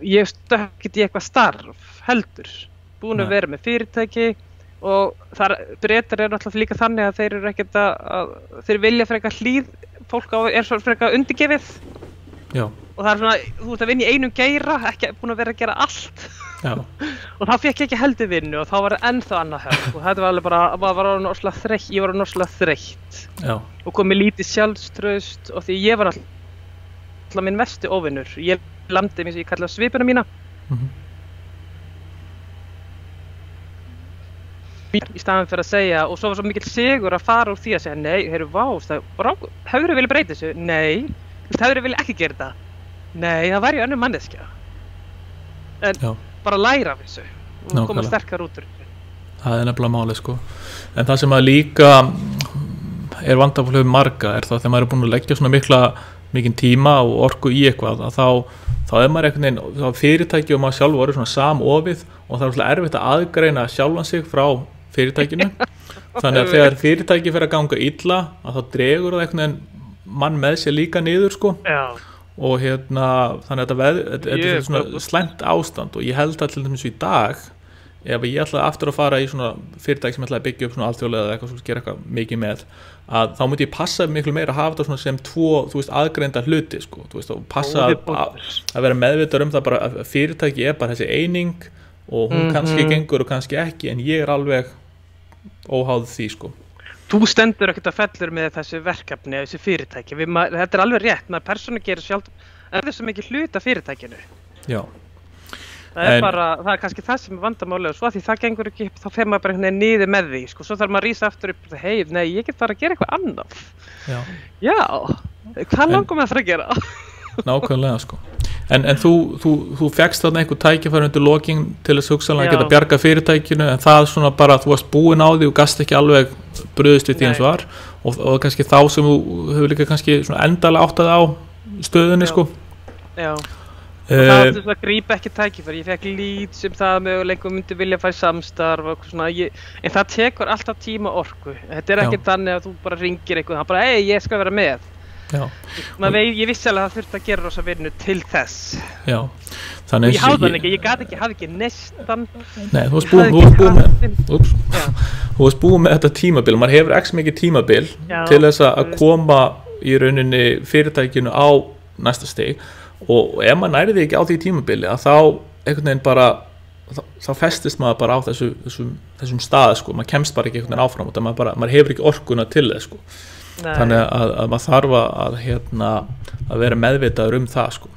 Ég stökk ekki í eitthvað starf, heldur. Búin að vera með fyrirtæki og Bretar náttúrulega líka þannig að þeir eru ekkert þeir vilja frekar hlýð, fólk svo frekar undirgefið. Já. Og það svona, þú ert að vinna í einum geira, ekki búin að vera að gera allt. Já. Og þá fékk ég ekki heldur vinnu og þá var það ennþá annað hjálp og þetta var alveg bara, ég var orðin þreytt. Já. Og komið lítið sjálfstraust og því ég var alltaf minn mestu óvinnur. Ég lamdi mig sem ég kallaði svipuna mína. Í staðan fyrir að segja, og svo var svo mikill sigur að fara úr því að segja, nei, hefurðu viljað breyta þessu? Nei. Hefurðu viljað ekki gera þetta? Nei, það var önnur manneskja. En bara læra af þessu og koma sterkar út úr. Það nefnilega málið sko. En það sem að líka vandamál hjá marga það þegar maður búin að leggja svona mikinn tíma og orku í eitthvað að þá maður einhvern veginn, þá fyrirtæki og maður sjálf voru svona samofið og það er erfitt að aðgreina sjálfan sig frá fyrirtækinu. Þannig að þegar fyrirtæki fer að ganga illa að þá dregur það einhvern veginn mann með sér líka niður sko. Já. Og hérna þannig að þetta svona slæmt ástand og ég held að til dæmis í dag ef ég ætlaði aftur að fara í svona fyrirtæki sem ætlaði að byggja upp svona alþjóðlega eða eitthvað sem gera eitthvað mikið með að þá myndi ég passa miklu meira að hafa þetta svona sem tvo, þú veist, aðgreinda hluti sko, þú veist, og passa að vera meðvitaður það bara að fyrirtæki bara þessi eining og hún kannski gengur og kannski ekki en ég alveg óháð því sko. Þú stendur ekkert að fellur með þessi verkefni, þessi fyrirtæki. Þetta alveg rétt, maður persónu gerir sjálf þessu mikið hluta fyrirtækinu. Já. Það kannski það sem vandamálið og svo að því það gengur ekki upp, þá fer maður bara niður með því, sko. Svo þarf maður að rísa aftur upp og nei, ég get bara að gera eitthvað annað. Já, hvað langar maður að gera? Nákvæmlega, sko. En þú fékkst þarna einhver tækifæri undir lokin til þess hugsanlega að geta bjarga fyrirtækinu en það svona bara, þú varst búin á því og gast ekki alveg brugðist við því eins var og kannski þá sem þú hefur líka kannski svona endalega áttað á stöðunni sko. Já. Og það grípa ekki tækifæri, ég fekk lít sem það möguleikum myndi vilja fæ samstarf og svona, en það tekur alltaf tíma orku. Þetta ekki þannig að þú bara ringir eitthvað, það bara, ég skal vera með. Ég vissi alveg að það þurfti að gera rosa vinnu til þess. Já. Þannig ég hafði hann ekki, ég hafði ekki nestan. Nei, þú varst búið með þetta tímabil, maður hefur ekki mikið tímabil til þess að koma í rauninni fyrirtækinu á næsta stig og ef maður nærði ekki á því tímabili að þá einhvern veginn bara þá festist maður bara á þessum stað sko, maður kemst bara ekki einhvern veginn áfram og maður hefur ekki orkuna til þess sko. Nei. Þannig að maður þarf að vera meðvitaður það sko.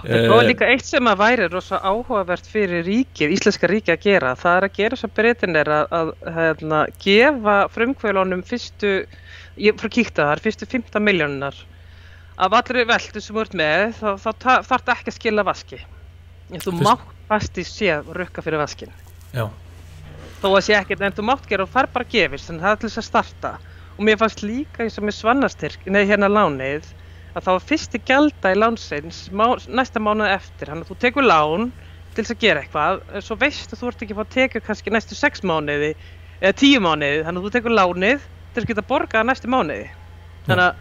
Og líka eitt sem að væri rosa áhugavert fyrir ríkið, íslenska ríkið að gera, það er að gera svo Bretarnir að gefa frumkvöðlunum ég fór að kíkta þar, fyrstu 15 milljónirnar af allri veltu sem þú ert með, þá þarftu ekki að skila vaski. En þú mátt fastið séð rukka fyrir vaskin. Já. Þó að sé ekkert, en þú mátt gera og fær bara gefist, þannig það til þess að starta. Og mér fannst líka eins og með Svannastyrk, lánið, að þá er fyrsti gjalddagi lánsins næsta mánuð eftir, þannig að þú tekur lán til þess að gera eitthvað, svo veistu þú ert ekki að fá að teka kannski næstu 6 mánuði eða 10 mánuði, þannig að þú tekur lánið til að geta borgað næstu mánuði. Þannig að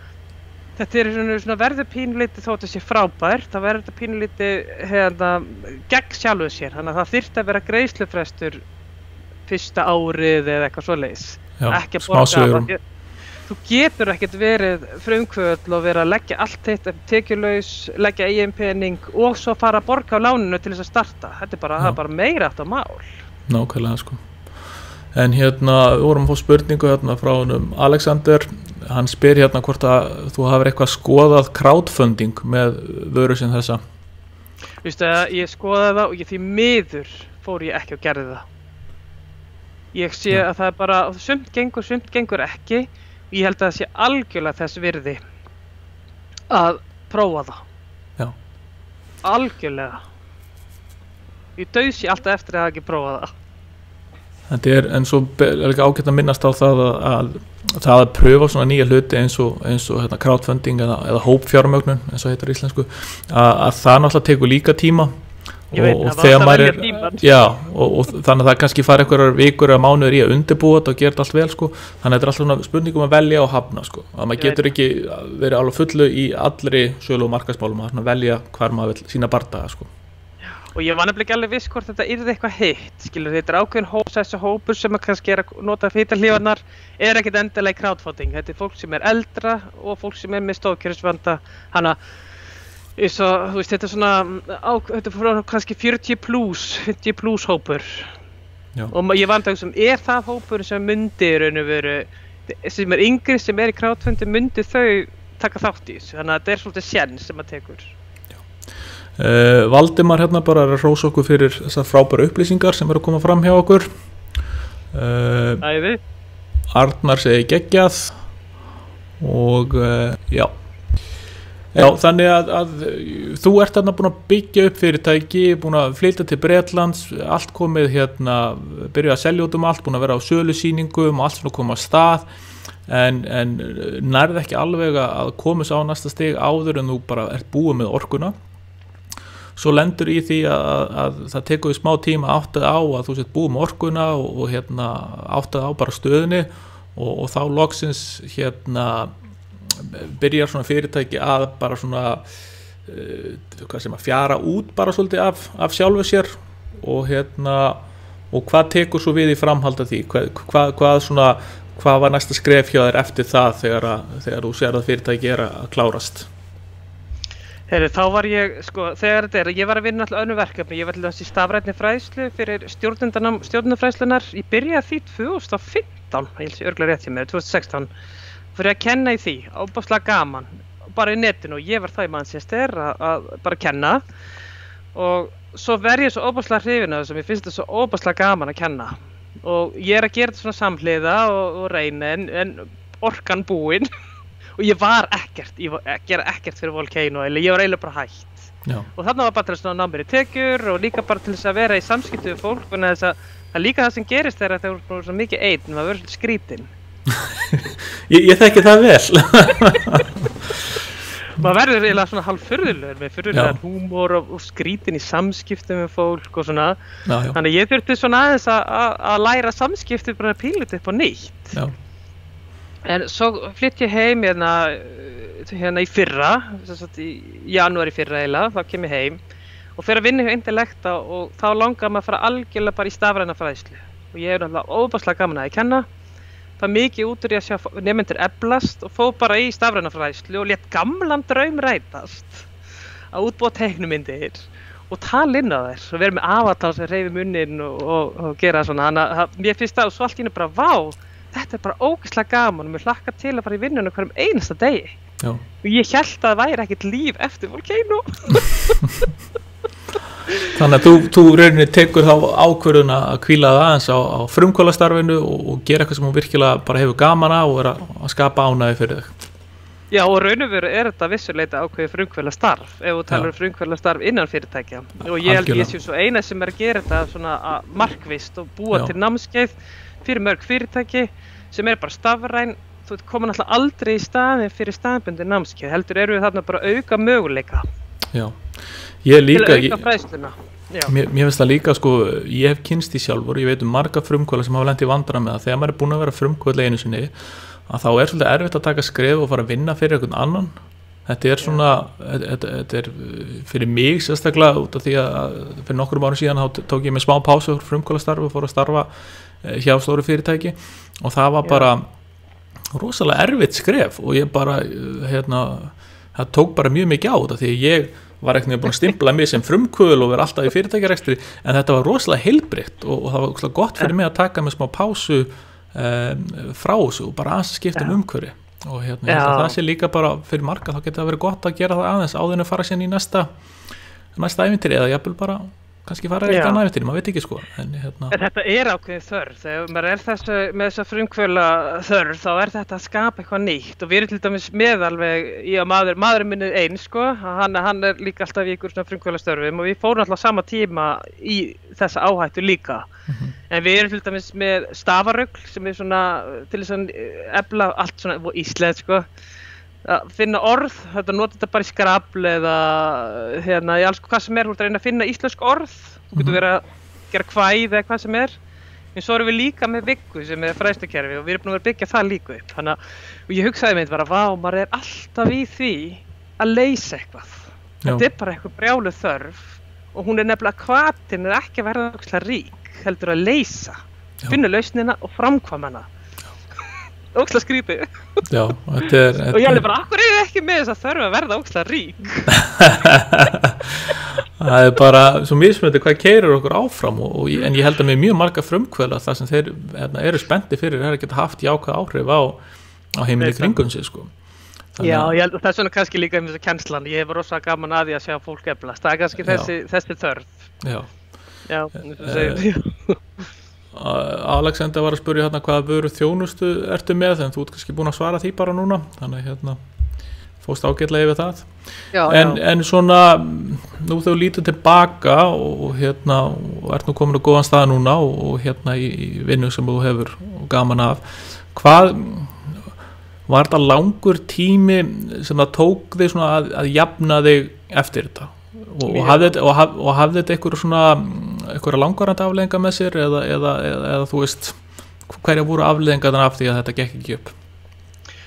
þetta svona verður pínulítið þó þetta sé frábært, það verður þetta pínulítið gegn sjálfu sér, þannig að það þyrfti að vera greiðslufrestur fyrsta árið eða eitthvað svoleiðis. Ekki að borga. Þú getur ekkert verið frumkvöðl og vera að leggja allt þitt tekjulaus, leggja eigin pening og svo fara að borga á láninu til þess að starta. Þetta er bara meira átt á mál. Nákvæmlega sko. En við vorum að fá spurningu frá Alexander, hann spyr hvort að þú hafir eitthvað skoðað crowdfunding með vöru sem þessa. Vistu að ég skoðaði það og því miður fór ég ekki og gerði það. Ég sé að það er bara, sumt gengur ekki, og ég held að það sé algjörlega þess virði að prófa það. Já. Algjörlega. Ég dauðsi alltaf eftir að hafa ekki prófað það. Þetta en svo líka ágætt að minnast á það að pröfa svona nýja hluti eins og crowdfunding eða hópfjármögnun eins og heitir í íslensku, að það náttúrulega tekur líka tíma og þegar maður og þannig að það kannski fara einhverjar vikur eða mánuður í að undirbúa þetta og gera þetta allt vel sko, þannig að þetta alltaf svona spurningum að velja og hafna sko, að maður getur ekki verið alveg fullu í allri sölu og markaðsmálum að velja hvar maður vil sína bardaga sko. Og ég var nefnilega ekki alveg viss hvort þetta yrði eitthvað hitt, skilur, þetta ákveðin þessi hópur sem kannski að nota hitalífarnar ekkert endilega í crowdfunding, þetta fólk sem eldra og fólk sem með stoðkerfisvanda, hana, þú veist, þetta svona, þetta frá kannski 40 plus hópur. Já. Og ég var að hugsa það hópur sem myndi í raun og veru, sem yngri sem í crowdfunding, myndi þau taka þátt í þessu, þannig að þetta svolítið séns sem að tekur. Valdimar bara að hrósa okkur fyrir þessar frábæru upplýsingar sem að koma fram hjá okkur. Æði. Arnar segi geggjað og já, þannig að þú ert búin að byggja upp fyrirtæki, búin að flytja til Bretlands, allt komið byrja að selja út allt, búin að vera á sölusýningum og allt svona koma að stað, en nærði ekki alveg að komast á næsta stig áður en þú bara ert búið með orkuna. Svo lendur í því að það tekur smá tíma áttað á að þú sett búið með orkuna og áttað á bara stöðinni og þá loksins byrjar svona fyrirtæki að bara svona fjara út bara svolítið af sjálfu sér og hvað tekur svo við í framhald af því, hvað var næsta skref hjá þér eftir það þegar þú sér að fyrirtæki að klárast? Þá var ég, þegar ég var að vinna alltaf önnur verkefni, ég var til þess í stafrænni fræðslu fyrir stjórnendafræðslunar, ég byrjaði því 2015, ég held ég örgulega rétt hjá mér, 2016, fyrir að kenna í því, óbáslega gaman, bara í netinu og ég var það í Manchester að bara kenna og svo verð ég svo óbáslega hrifin af þessu, mér finnst þetta svo óbáslega gaman að kenna og ég að gera þetta svona samhliða og reyna en orkan búin. Og ég var gera ekkert fyrir Volcano, ég var eiginlega bara hætt. Já. Og þarna var bara til að ná mér í tekjur og líka bara til þess að vera í samskipti við fólk, og þess að það líka það sem gerist þegar það voru svo mikið einn, maður verður svolítið skrítinn. ég þekki það vel. Maður verður eiginlega svona hálffurðulegur með furðulegan húmor og skrítinn í samskipti með fólk og svona. Já. Þannig að ég þurfti svona aðeins að læra samskipti bara pílut upp á nýtt. Já. En svo flytt ég heim í fyrra, í janúar í fyrra eiginlega, þá kem ég heim og fer að vinna hjá Intellecta og þá langar maður að fara algjörlega bara í stafræna fræðslu. Og ég náttúrulega óbáslega gaman að kenna, það mikið út úr ég að sjá nemendur eflast og fór bara í stafræna fræðslu og lét gamlan draum rætast að útbúa teiknumyndir og tala inn á þær og vera með avatar sem hreyfi munninn og gera svona. Þannig að mér finnst það og svo allt í einu bara vá. Þetta bara ógeðslega gaman og mér hlakkar til að fara í vinnuna hverjum einasta degi. Já. Og ég hélt að það væri ekkert líf eftir Volcano. Þannig að þú rauninni tekur þá ákvörðun að hvíla það aðeins á frumkvöðlastarfinu og gera eitthvað sem hún virkilega bara hefur gaman og er að skapa ánægju fyrir þig. Já, og raun og veru þetta vissuleita ákveðið frumkvöðlastarf ef þú talar frumkvöðlastarf innan fyrirtækja. Og ég held ég sé svo eina sem að gera þetta svona markvisst og búa til námskeið fyrir mörg fyrirtæki sem bara stafræn þú komur náttúrulega aldrei í staðin fyrir staðbundin námskeið, heldur eru við þarna bara að auka möguleika. Já, ég líka, til að auka fræðsluna. Mér finnst það líka, sko, ég hef kynst í sjálfur, ég veit marga frumkvöla sem hafa lent í vandræðum með það, þegar maður er búin að vera frumkvöla einu sinni, að þá svolítið erfitt að taka skref og fara að vinna fyrir einhvern annan. Þetta svona, þetta fyrir mig sérstaklega út af því að fyrir nokkrum árum síðan þá tók ég með smá pásu frumkvölastarfi og fór að starfa hjá stóru fyrirtæki og það var bara rosalega erfitt skref og ég bara, það tók bara mjög mikið á þetta því ég var ekki búin að stimpla mig sem frumkvöl og vera alltaf í fyrirtækjarekstri en þetta var rosalega heilbrigt og það var rosalega gott fyrir mig að taka með smá pásu frá þessu og bara aðeins skipta umhverfi og það sé líka bara fyrir marga þá getur það verið gott að gera það aðeins áður en að fara síðan í næsta ævintýri eða jafnvel bara kannski fara eitthvað annað ævintýri, maður veit ekki sko en þetta ákveðin þörf þegar maður með þessa frumkvöla þörf þá þetta að skapa eitthvað nýtt og við erum til dæmis með alveg í að maðurinn minni einn sko hann líka alltaf í ykkur svona frumkvöla störfum og við fórum alltaf sama tíma í þessa áhættu líka en við erum til dæmis með stafarögl sem svona til þess að efla allt svona íslenskt sko að finna orð, nota þetta bara í skrafl eða í alls hvað sem þú ert að reyna að finna íslensk orð þú getur verið að gera kvæði eða hvað sem en svo erum við líka með Viggu sem fræðslukerfi og við erum búin að byggja það líka upp og ég hugsaði mér bara, vá, maður alltaf í því að leysa eitthvað þetta bara eitthvað brjáluð þörf og hún nefnilega hvatinn ekki að verða ógeðslega rík, heldur að leysa finna lausnina og framkvæma hana ógeðslega skrítið og ég alveg bara, akkur ekki með þess að þörf að verða ógeðslega rík það bara svo mismunandi hvað keyrir okkur áfram en ég held að með mjög marga frumkvöla það sem þeir eru spenntir fyrir að geta haft jákvæð áhrif á heimili kringum sig sko Já, ég held að það svona kannski líka um þessu kennslan ég hef rosa gaman að því að sjá fólk eflast það kannski þessi þörf Já, Alexander var að spyrja hvaða vöru þjónustu ertu með en þú ert kannski búin að svara því bara núna þannig fóst ágætlega yfir það en svona nú þegar þú lítur tilbaka og ert nú komin á góðan stað núna og í vinnu sem þú hefur gaman af hvað var þetta langur tími sem það tók þig svona að jafna þig eftir þetta og hafði þetta einhverja langvarandi afleiðingar með sér eða þú veist hverja voru afleiðingarnar af því að þetta gekk ekki upp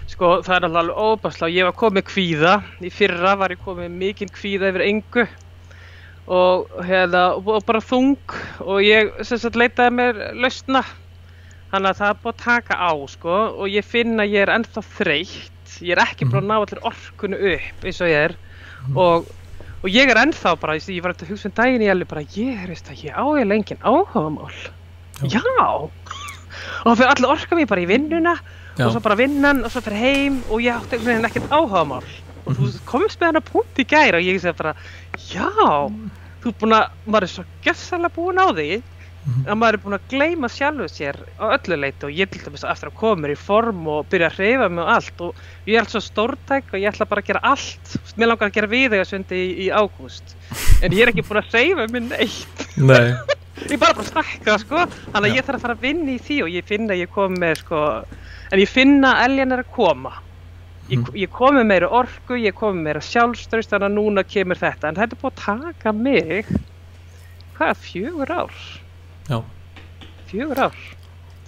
Sko það alveg óbærslega ég var komið kvíða í fyrra var ég komið mikinn kvíða yfir engu og bara þung og ég leitaði mér lausna þannig að það búið að taka á sko og ég finn að ég ennþá þreytt ég ekki búin að ná allir orkunni upp eins og ég og ég ennþá bara, ég var eftir hugsun daginn ég alveg bara, ég á engin áhugamál Já og það fyrir allir orka mér bara í vinnuna og svo bara vinnan og svo fyrir heim og ég átti ekkert áhugamál og þú komst með hana punkt í gær og ég segi bara, já þú maður svo gjörsamlega búin á því að maður búin að gleyma sjálfu sér á öllu leyti og ég til dæmis eftir að koma mér í form og byrja að hreyfa mig og allt og ég allt svo stórtæk og ég ætla bara að gera allt mér langar að gera viðeigasundi í ágúst en ég ekki búin að hreyfa mig neitt ég bara stækka sko þannig að ég þarf að fara að vinna í því og ég finna að ég kom með sko en ég finna að eljan að koma ég kom með meira orku, ég kom með meira sjálfstraust þannig að núna kemur þetta en þetta búið að taka mig 4 ár Já. 4 ár.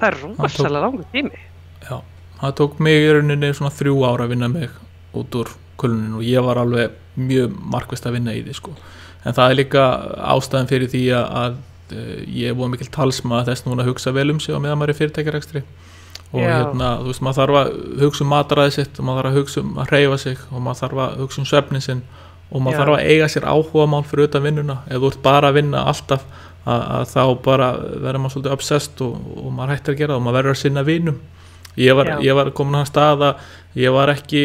Það rosalega langur tími. Já, það tók mig í rauninni svona 3 ár að vinna mig út úr kulnun og ég var alveg mjög markvisst að vinna í því sko. En það líka ástæðan fyrir því að ég voru mikil talsmaður þess núna að hugsa vel sig á meðan maður er fyrirtækjarekstri og þú veist, maður þarf að hugsa mataræði sitt og maður þarf að hugsa að hreyfa sig og maður þarf að hugsa svefnin sinn og maður þarf að eiga sér áhugamál fyrir utan vinnuna ef þú ert bara að vinna alltaf að þá bara verður maður svolítið obsessed og maður hættir að gera það og maður verður að sinna vinum ég var komin á þann stað að ég var ekki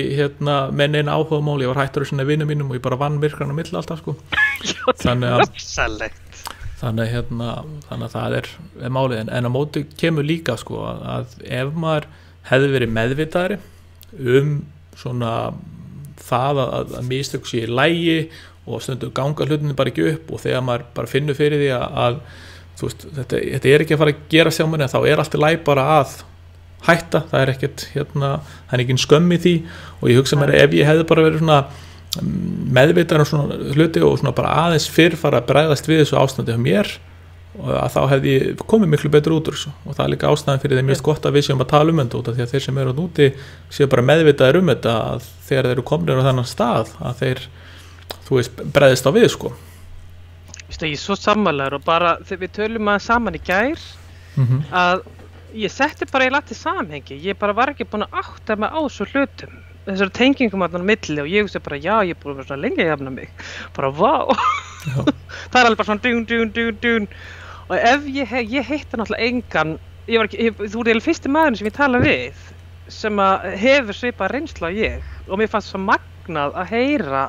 með neina áhugamál ég var hættur að sinna vinum mínum og ég bara vann myrkran á milli alltaf sko þannig að það er málið en á móti kemur líka sko að ef maður hefði verið meðvitaðri svona það að mistök sé í lagi og stundum ganga hlutinni bara ekki upp og þegar maður bara finnur fyrir því að þú veist, þetta er ekki að fara að gera sjá manni þá er allt í lagi bara að hætta, það ekkert það engin skömm í því og ég hugsa mér ef ég hefði bara verið svona meðvitaður svona hluti og svona bara aðeins fyrr fara að bregðast við þessu ástandi hjá mér og að þá hefði ég komið miklu betur út úr þessu og það líka ástæðan fyrir þeim mjög gott að við séum að tala þetta út af því að þeir sem eru úti séu bara meðvitaður þetta að þegar þeir eru komnir á þennan stað að þeir, þú veist, bregðist á við sko. Ég er svo sammálaður og bara þegar við tölum að saman í gær að ég setti bara í lati samhengi, ég bara var ekki búin að átta mig á svo hlutum þessar tengingum allan á milli og ég hugsa bara já, ég er búin að vera svona lengi að jafna mig bara vá það alveg bara svona dún og ef ég heitti náttúrulega engan þú ert fyrsti maðurinn sem ég tala við sem að hefur svipað reynslu á ég og mér fannst svo magnað að heyra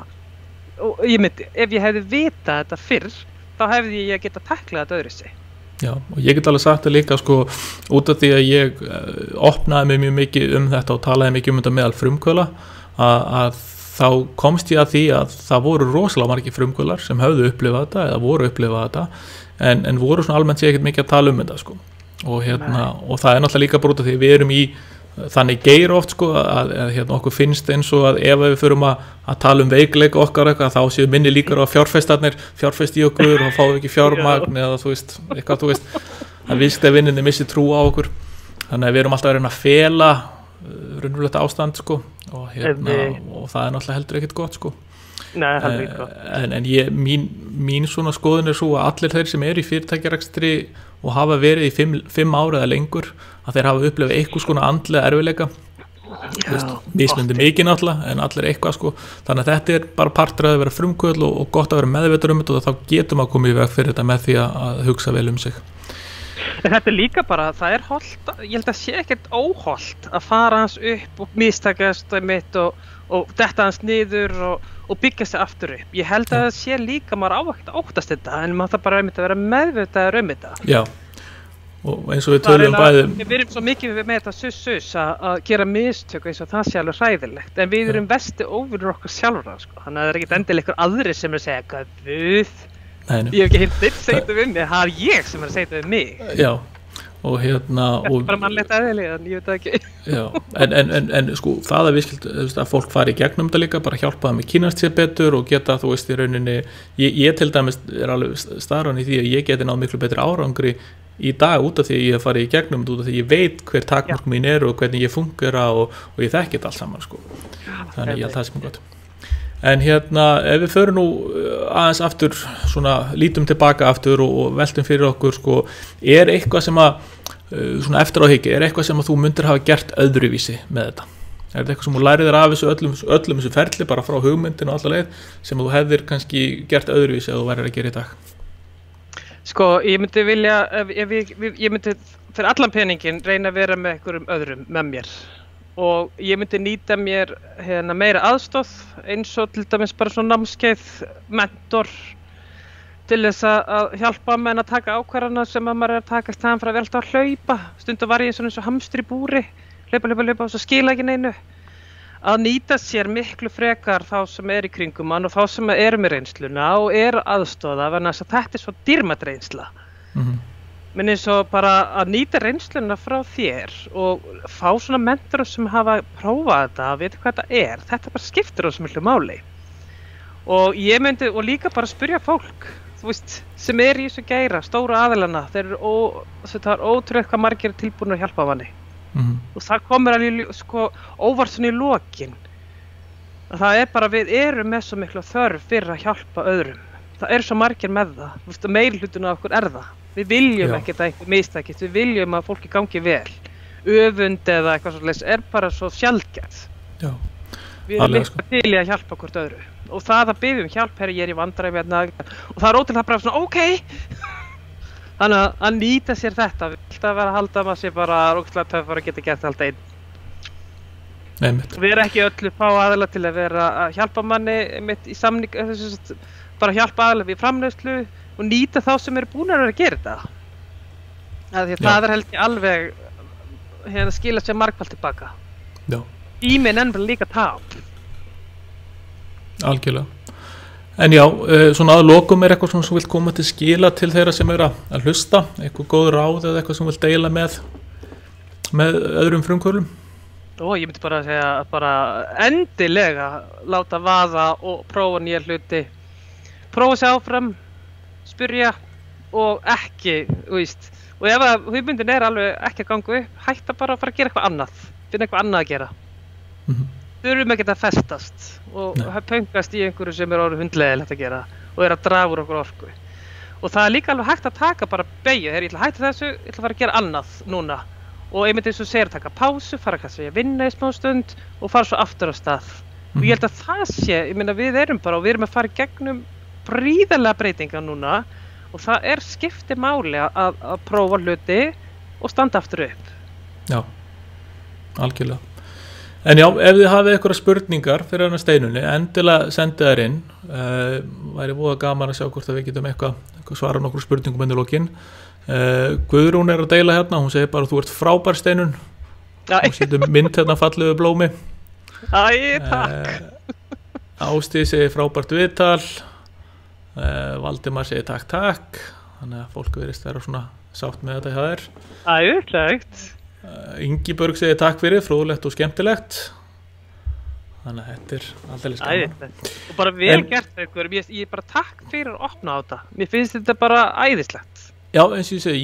og ég myndi, ef ég hefði vitað þetta fyrr þá hefði ég getað taklað þetta öðruvísi. Já, og ég get alveg sagt það líka sko út af því að ég opnaði mig mjög mikið þetta og talaði mikið þetta meðal frumkvöðla að þá komst ég að því að það voru rosalega margir frumkvöðlar sem höfðu upplifað þetta eða voru upplifað þetta en voru svona almennt sér ekkert mikið að tala þetta sko og og það náttúrulega líka bara út af því við erum í þannig geir oft sko að okkur finnst eins og að ef við förum að tala veikleika okkar eitthvað þá séu minni líkar á fjárfestarnir fjárfest í okkur og fáum ekki fjármagn eða þú veist að viðskiptavinninni missi trú á okkur þannig að við erum alltaf að reyna að fela raunverulegt ástand sko og það náttúrulega heldur ekkert gott sko. Nei, heldur ekki gott. En mín svona skoðun svo að allir þeir sem eru í fyrirtækjarekstri og hafa verið í 5 ára eða lengur að þeir hafa upplifað eitthvað skona andlega erfiðleika mismundi mikið náttúrulega en allir eitthvað sko þannig að þetta er bara partur að vera frumkvöðl og gott að vera meðvitaður þetta og þá getum að koma í veg fyrir þetta með því að hugsa vel sig. En þetta er líka bara, það er hollt, ég held að sé ekkert óhollt að fara hans upp og mistakast mitt og detta hans niður og byggja sig aftur upp. Ég held að það sé líka, maður á ekkert að óttast þetta, en maður það bara að vera meðvitaður þetta. Já, og eins og við tölum bæði. Við erum svo mikið með þetta suss að gera mistök eins og það sé alveg hræðilegt, en við erum versti óvinur okkar sjálfra, sko. Þannig að það er ekkert endilega ykkur aðrir sem er að segja, ég hef ekki heyrt þitt segja þetta við mig, það er ég sem er að segja þetta við mig. Já, og þetta er bara mannlegt eðli, en ég veit það ekki. Já, en sko það að að fólk fari í gegnum þetta líka, bara hjálpa það með kynast sér betur og geta, þú veist, í rauninni, ég til dæmis er alveg staðráðinn í því að ég geti náð miklu betri árangri í dag út af því að ég hef farið í gegnum þetta út af því að ég veit hver takmörk mín eru og hvernig ég fungera og ég þekki þetta allt saman, sko. Þannig ég held það sem er gott. En ef við förum nú aðeins aftur, svona lítum tilbaka aftur og veltum fyrir okkur sko, er eitthvað sem að, svona eftir á hyggju, er eitthvað sem að þú myndir hafa gert öðruvísi með þetta? Er þetta eitthvað sem þú lærið þér af þessu öllum þessu ferli, bara frá hugmyndinu og alla leið, sem þú hefðir kannski gert öðruvísi ef þú værir að gera í dag? Sko, ég myndi vilja, ég myndi fyrir allan peningin reyna að vera með einhverjum öðrum með mér. Og ég myndi nýta mér meira aðstoð eins og til dæmis bara svona námskeið, mentor til þess að hjálpa menn að taka ákvarðana sem að maður er að taka í staðan fyrir að vera alltaf að hlaupa. Stundum var ég svona eins og hamstur í búri, hlaupa og svo skila ekki neinu. Að nýta sér miklu frekar þá sem er í kringum mann og þá sem eru með reynsluna og eru aðstoða vegna þess að þetta er svo dýrmæt reynsla. Men eins og bara að nýta reynsluna frá þér og fá svona mentorar sem hafa prófað þetta, vita hvað þetta bara skiptir svo miklu máli. Og ég myndi, og líka bara spyrja fólk, þú veist, sem er í þessu geira, stóru aðilana, það er ótrúlega hvað margir er tilbúin að hjálpa manni. Og það kommer alveg sko óvart svona í lokin. Það er bara, við erum með svo miklu þörf fyrir að hjálpa öðrum. Það svo margir með það, þú veist, meirihlutinn af okkur það. Við viljum ekkert að eitthvað mistakist, við viljum að fólki gangi vel. Öfund eða eitthvað svolítið bara svo sjaldgætt. Já. Við erum líka til í að hjálpa hvort öðru. Og það að biðja hjálp, ég er í vandræðum hérna. Og það ótrúlega bara svona, ok. Þannig að nýta sér þetta. Við viljum að vera að halda maður sér bara rókslega töffar og geta gert allt einn. Við erum ekki öllu fá aðila til að vera að hjálpa manni mitt í samning, bara hjálpa aðila við framleiðslu og nýta þá sem eru búin að vera að gera þetta. Því það held ég alveg skila sér margfalt tilbaka. Já. Tíminn ennvel líka tap. Algjörlega. En já, svona að lokum er eitthvað sem vilt koma til skila til þeirra sem eru að hlusta, eitthvað góð ráð eða eitthvað sem vilt deila með með öðrum frumkvölum? Ég myndi bara segja að bara endilega láta vaða og prófa nýja hluti, prófa sig áfram, spyrja og ekki, þú veist, og ef að hugmyndin alveg ekki að ganga upp, hætta bara að fara að gera eitthvað annað, finna eitthvað annað að gera. Þurfum ekki að festast og pöngast í einhverju sem orðið hundleiðilegt að gera og að draga úr okkur orku. Og það líka alveg hægt að taka bara beygju, ég ætla að hætta þessu, ég ætla að fara að gera annað núna. Og einmitt eins og segir, taka pásu, fara kannski að vinna í smá stund og fara svo aftur á stað. Og ég held að það sé, ég meina við erum að fara í gegnum gríðarlega breytingar núna og það skipti máli að prófa hluti og standa aftur upp. Já, algjörlega. En já, ef þið hafið einhverja spurningar fyrir hana Steinunni, endilega sendið þær inn. Væri voða gaman að sjá hvort að við getum eitthvað svara nokkur spurningum í lokin. Guðrún að deila hérna, hún segir bara þú ert frábær Steinun. Hún setur mynd hérna fallegu blómi. Æ, takk. Ástíð segir frábært viðtal. Valdimar segir takk. Þannig að fólk virðist vera svona sátt með þetta hjá þér. Æðislegt. Ingibjörg segir takk fyrir, fróðlegt og skemmtilegt. Þannig að þetta aldeilis gaman. Æðislegt. Og bara vel gert ykkur, ég bara takk fyrir að opna á þetta. Mér finnst þetta bara æðislegt. Já, eins og ég segi,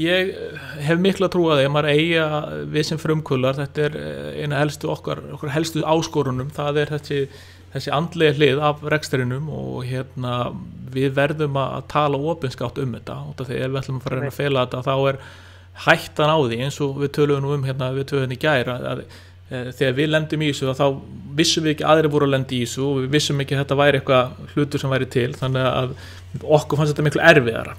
ég hef mikla trú að því að maður eiga við sem frumkvölar, þetta eina helstu okkar helstu áskorunum, það þessi andlega hlið af rekstrinum og við verðum að tala opinskátt þetta, út af því ef við ætlum að fara að reyna að fela þetta, þá hættan á því, eins og við töluðum við töluðum í gær, að þegar við lendum í þessu, þá vissum við ekki aðrir voru að lenda í þessu og við vissum ekki að þetta væri eitthvað hlutur sem væri til, þannig að okkur fannst þetta miklu erfiðara.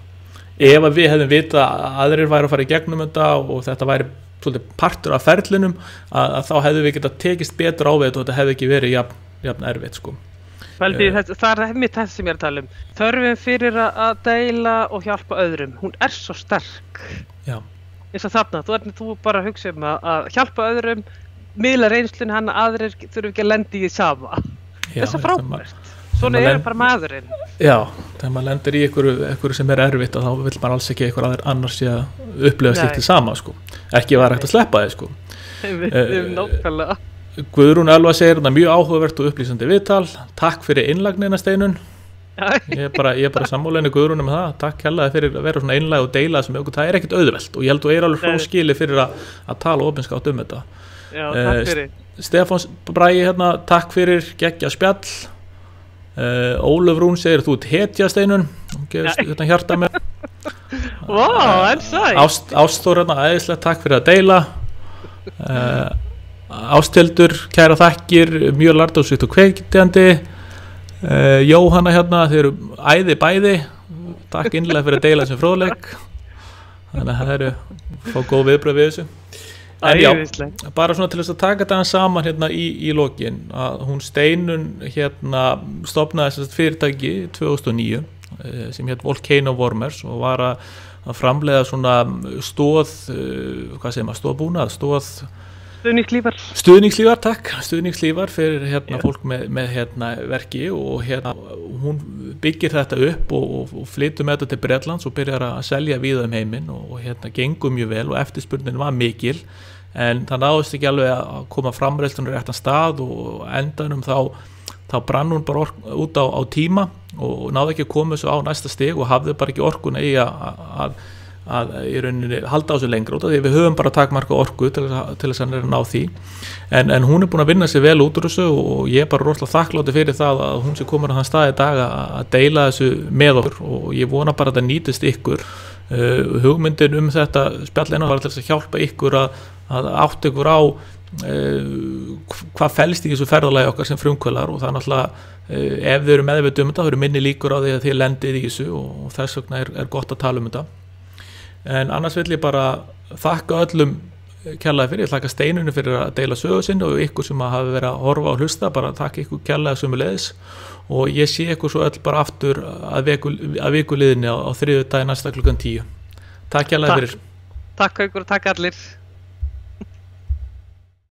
Ef við hefðum vitað að aðrir væri að fara í gegnum þetta og þetta væri svolítið partur af ferlinum, að þá hefðum við getað tekist betur á við þetta og þetta hefði ekki verið jafn erfitt, sko. Það mitt það sem ég að tala um. Þörfin fyrir að deila og hjálpa öðrum, hún svo sterk. Já. Eins og þarna, þú bara hugsa að hjálpa öðrum, miðla reynslun hann að aðrir þurfi ekki að lenda í því sama. Þess að frábært. Svona bara maðurinn. Já, þegar maður lendir í einhverju sem erfitt og þá vill maður alls ekki einhver annars sé að upplifa slíkt til sama, sko. Ekki var hægt að sleppa þið, sko. Nákvæmlega. Guðrún Elva segir mjög áhugavert og upplýsandi viðtal. Takk fyrir innlagnina Steinun. Ég bara sammála Guðrúnu með það. Takk hérlega fyrir að vera svona einlæg og deila þessu með okkur. Það ekkert auðvelt og ég held að alveg hróskili fyrir að tala opinskátt þetta. Já, takk fyrir. Stefán Bragi takk fyrir geggja spjall. Ólöf Rún segir þú hetja Steinun, hún gefist þetta hjarta mér. En sæt. Ástór æðislegt, takk fyrir að deila. Ásthildur, kæra þakkir, mjög lærdómsríkt og kveikjandi. Jóhanna þeir eru æði bæði, takk innlega fyrir að deila þessum fróðleik. Þannig að það fá góð viðbröð við þessu. En já, bara svona til þess að taka þetta saman í lokin, að hún Steinun stofnaði þess fyrirtæki 2009 sem Volcano Warmers og var að framleiða svona stóðbúnað, stuðningslífar, takk, stuðningslífar fyrir fólk með verki og hún byggir þetta upp og flytur með þetta til Bretlands og byrjar að selja víða heiminn og gengur mjög vel og eftirspurnin var mikil en það náðist ekki alveg að koma framreiðslunum réttan stað og endanum þá brann hún bara út á tíma og náði ekki að koma þessu á næsta stig og hafði bara ekki orkuna í að í rauninni halda á þessu lengra út af því við höfum bara takmarka orku til þess að ná því en hún búin að vinna sér vel út úr þessu og ég bara rosalega þakklátur fyrir það að hún sé komin á þann stað í dag að deila þessu með okkur og ég vona bara að þetta nýtist ykkur hugmyndin þetta spjallina var til þess að hjálpa ykkur að átta ykkur á hvað felst í þessu ferðalagi okkar sem frumkvölar og það náttúrulega ef þau eru meðvituð þetta, þau eru minni líkur á því að þið lendið í þessu og þess vegna er gott að tala þetta en annars vil ég bara þakka öllum kærlega fyrir, ég þakka Steinunni fyrir að deila sögu sinni og ykkur sem hafi verið að horfa og hlusta, bara þakka ykkur kærlega sömuleiðis og ég sé ykkur svo öll bara aftur að vikuliðinni á þriðjudaginn næsta klukkan 10. Takk kærlega fyrir. Takk ykkur og takk allir.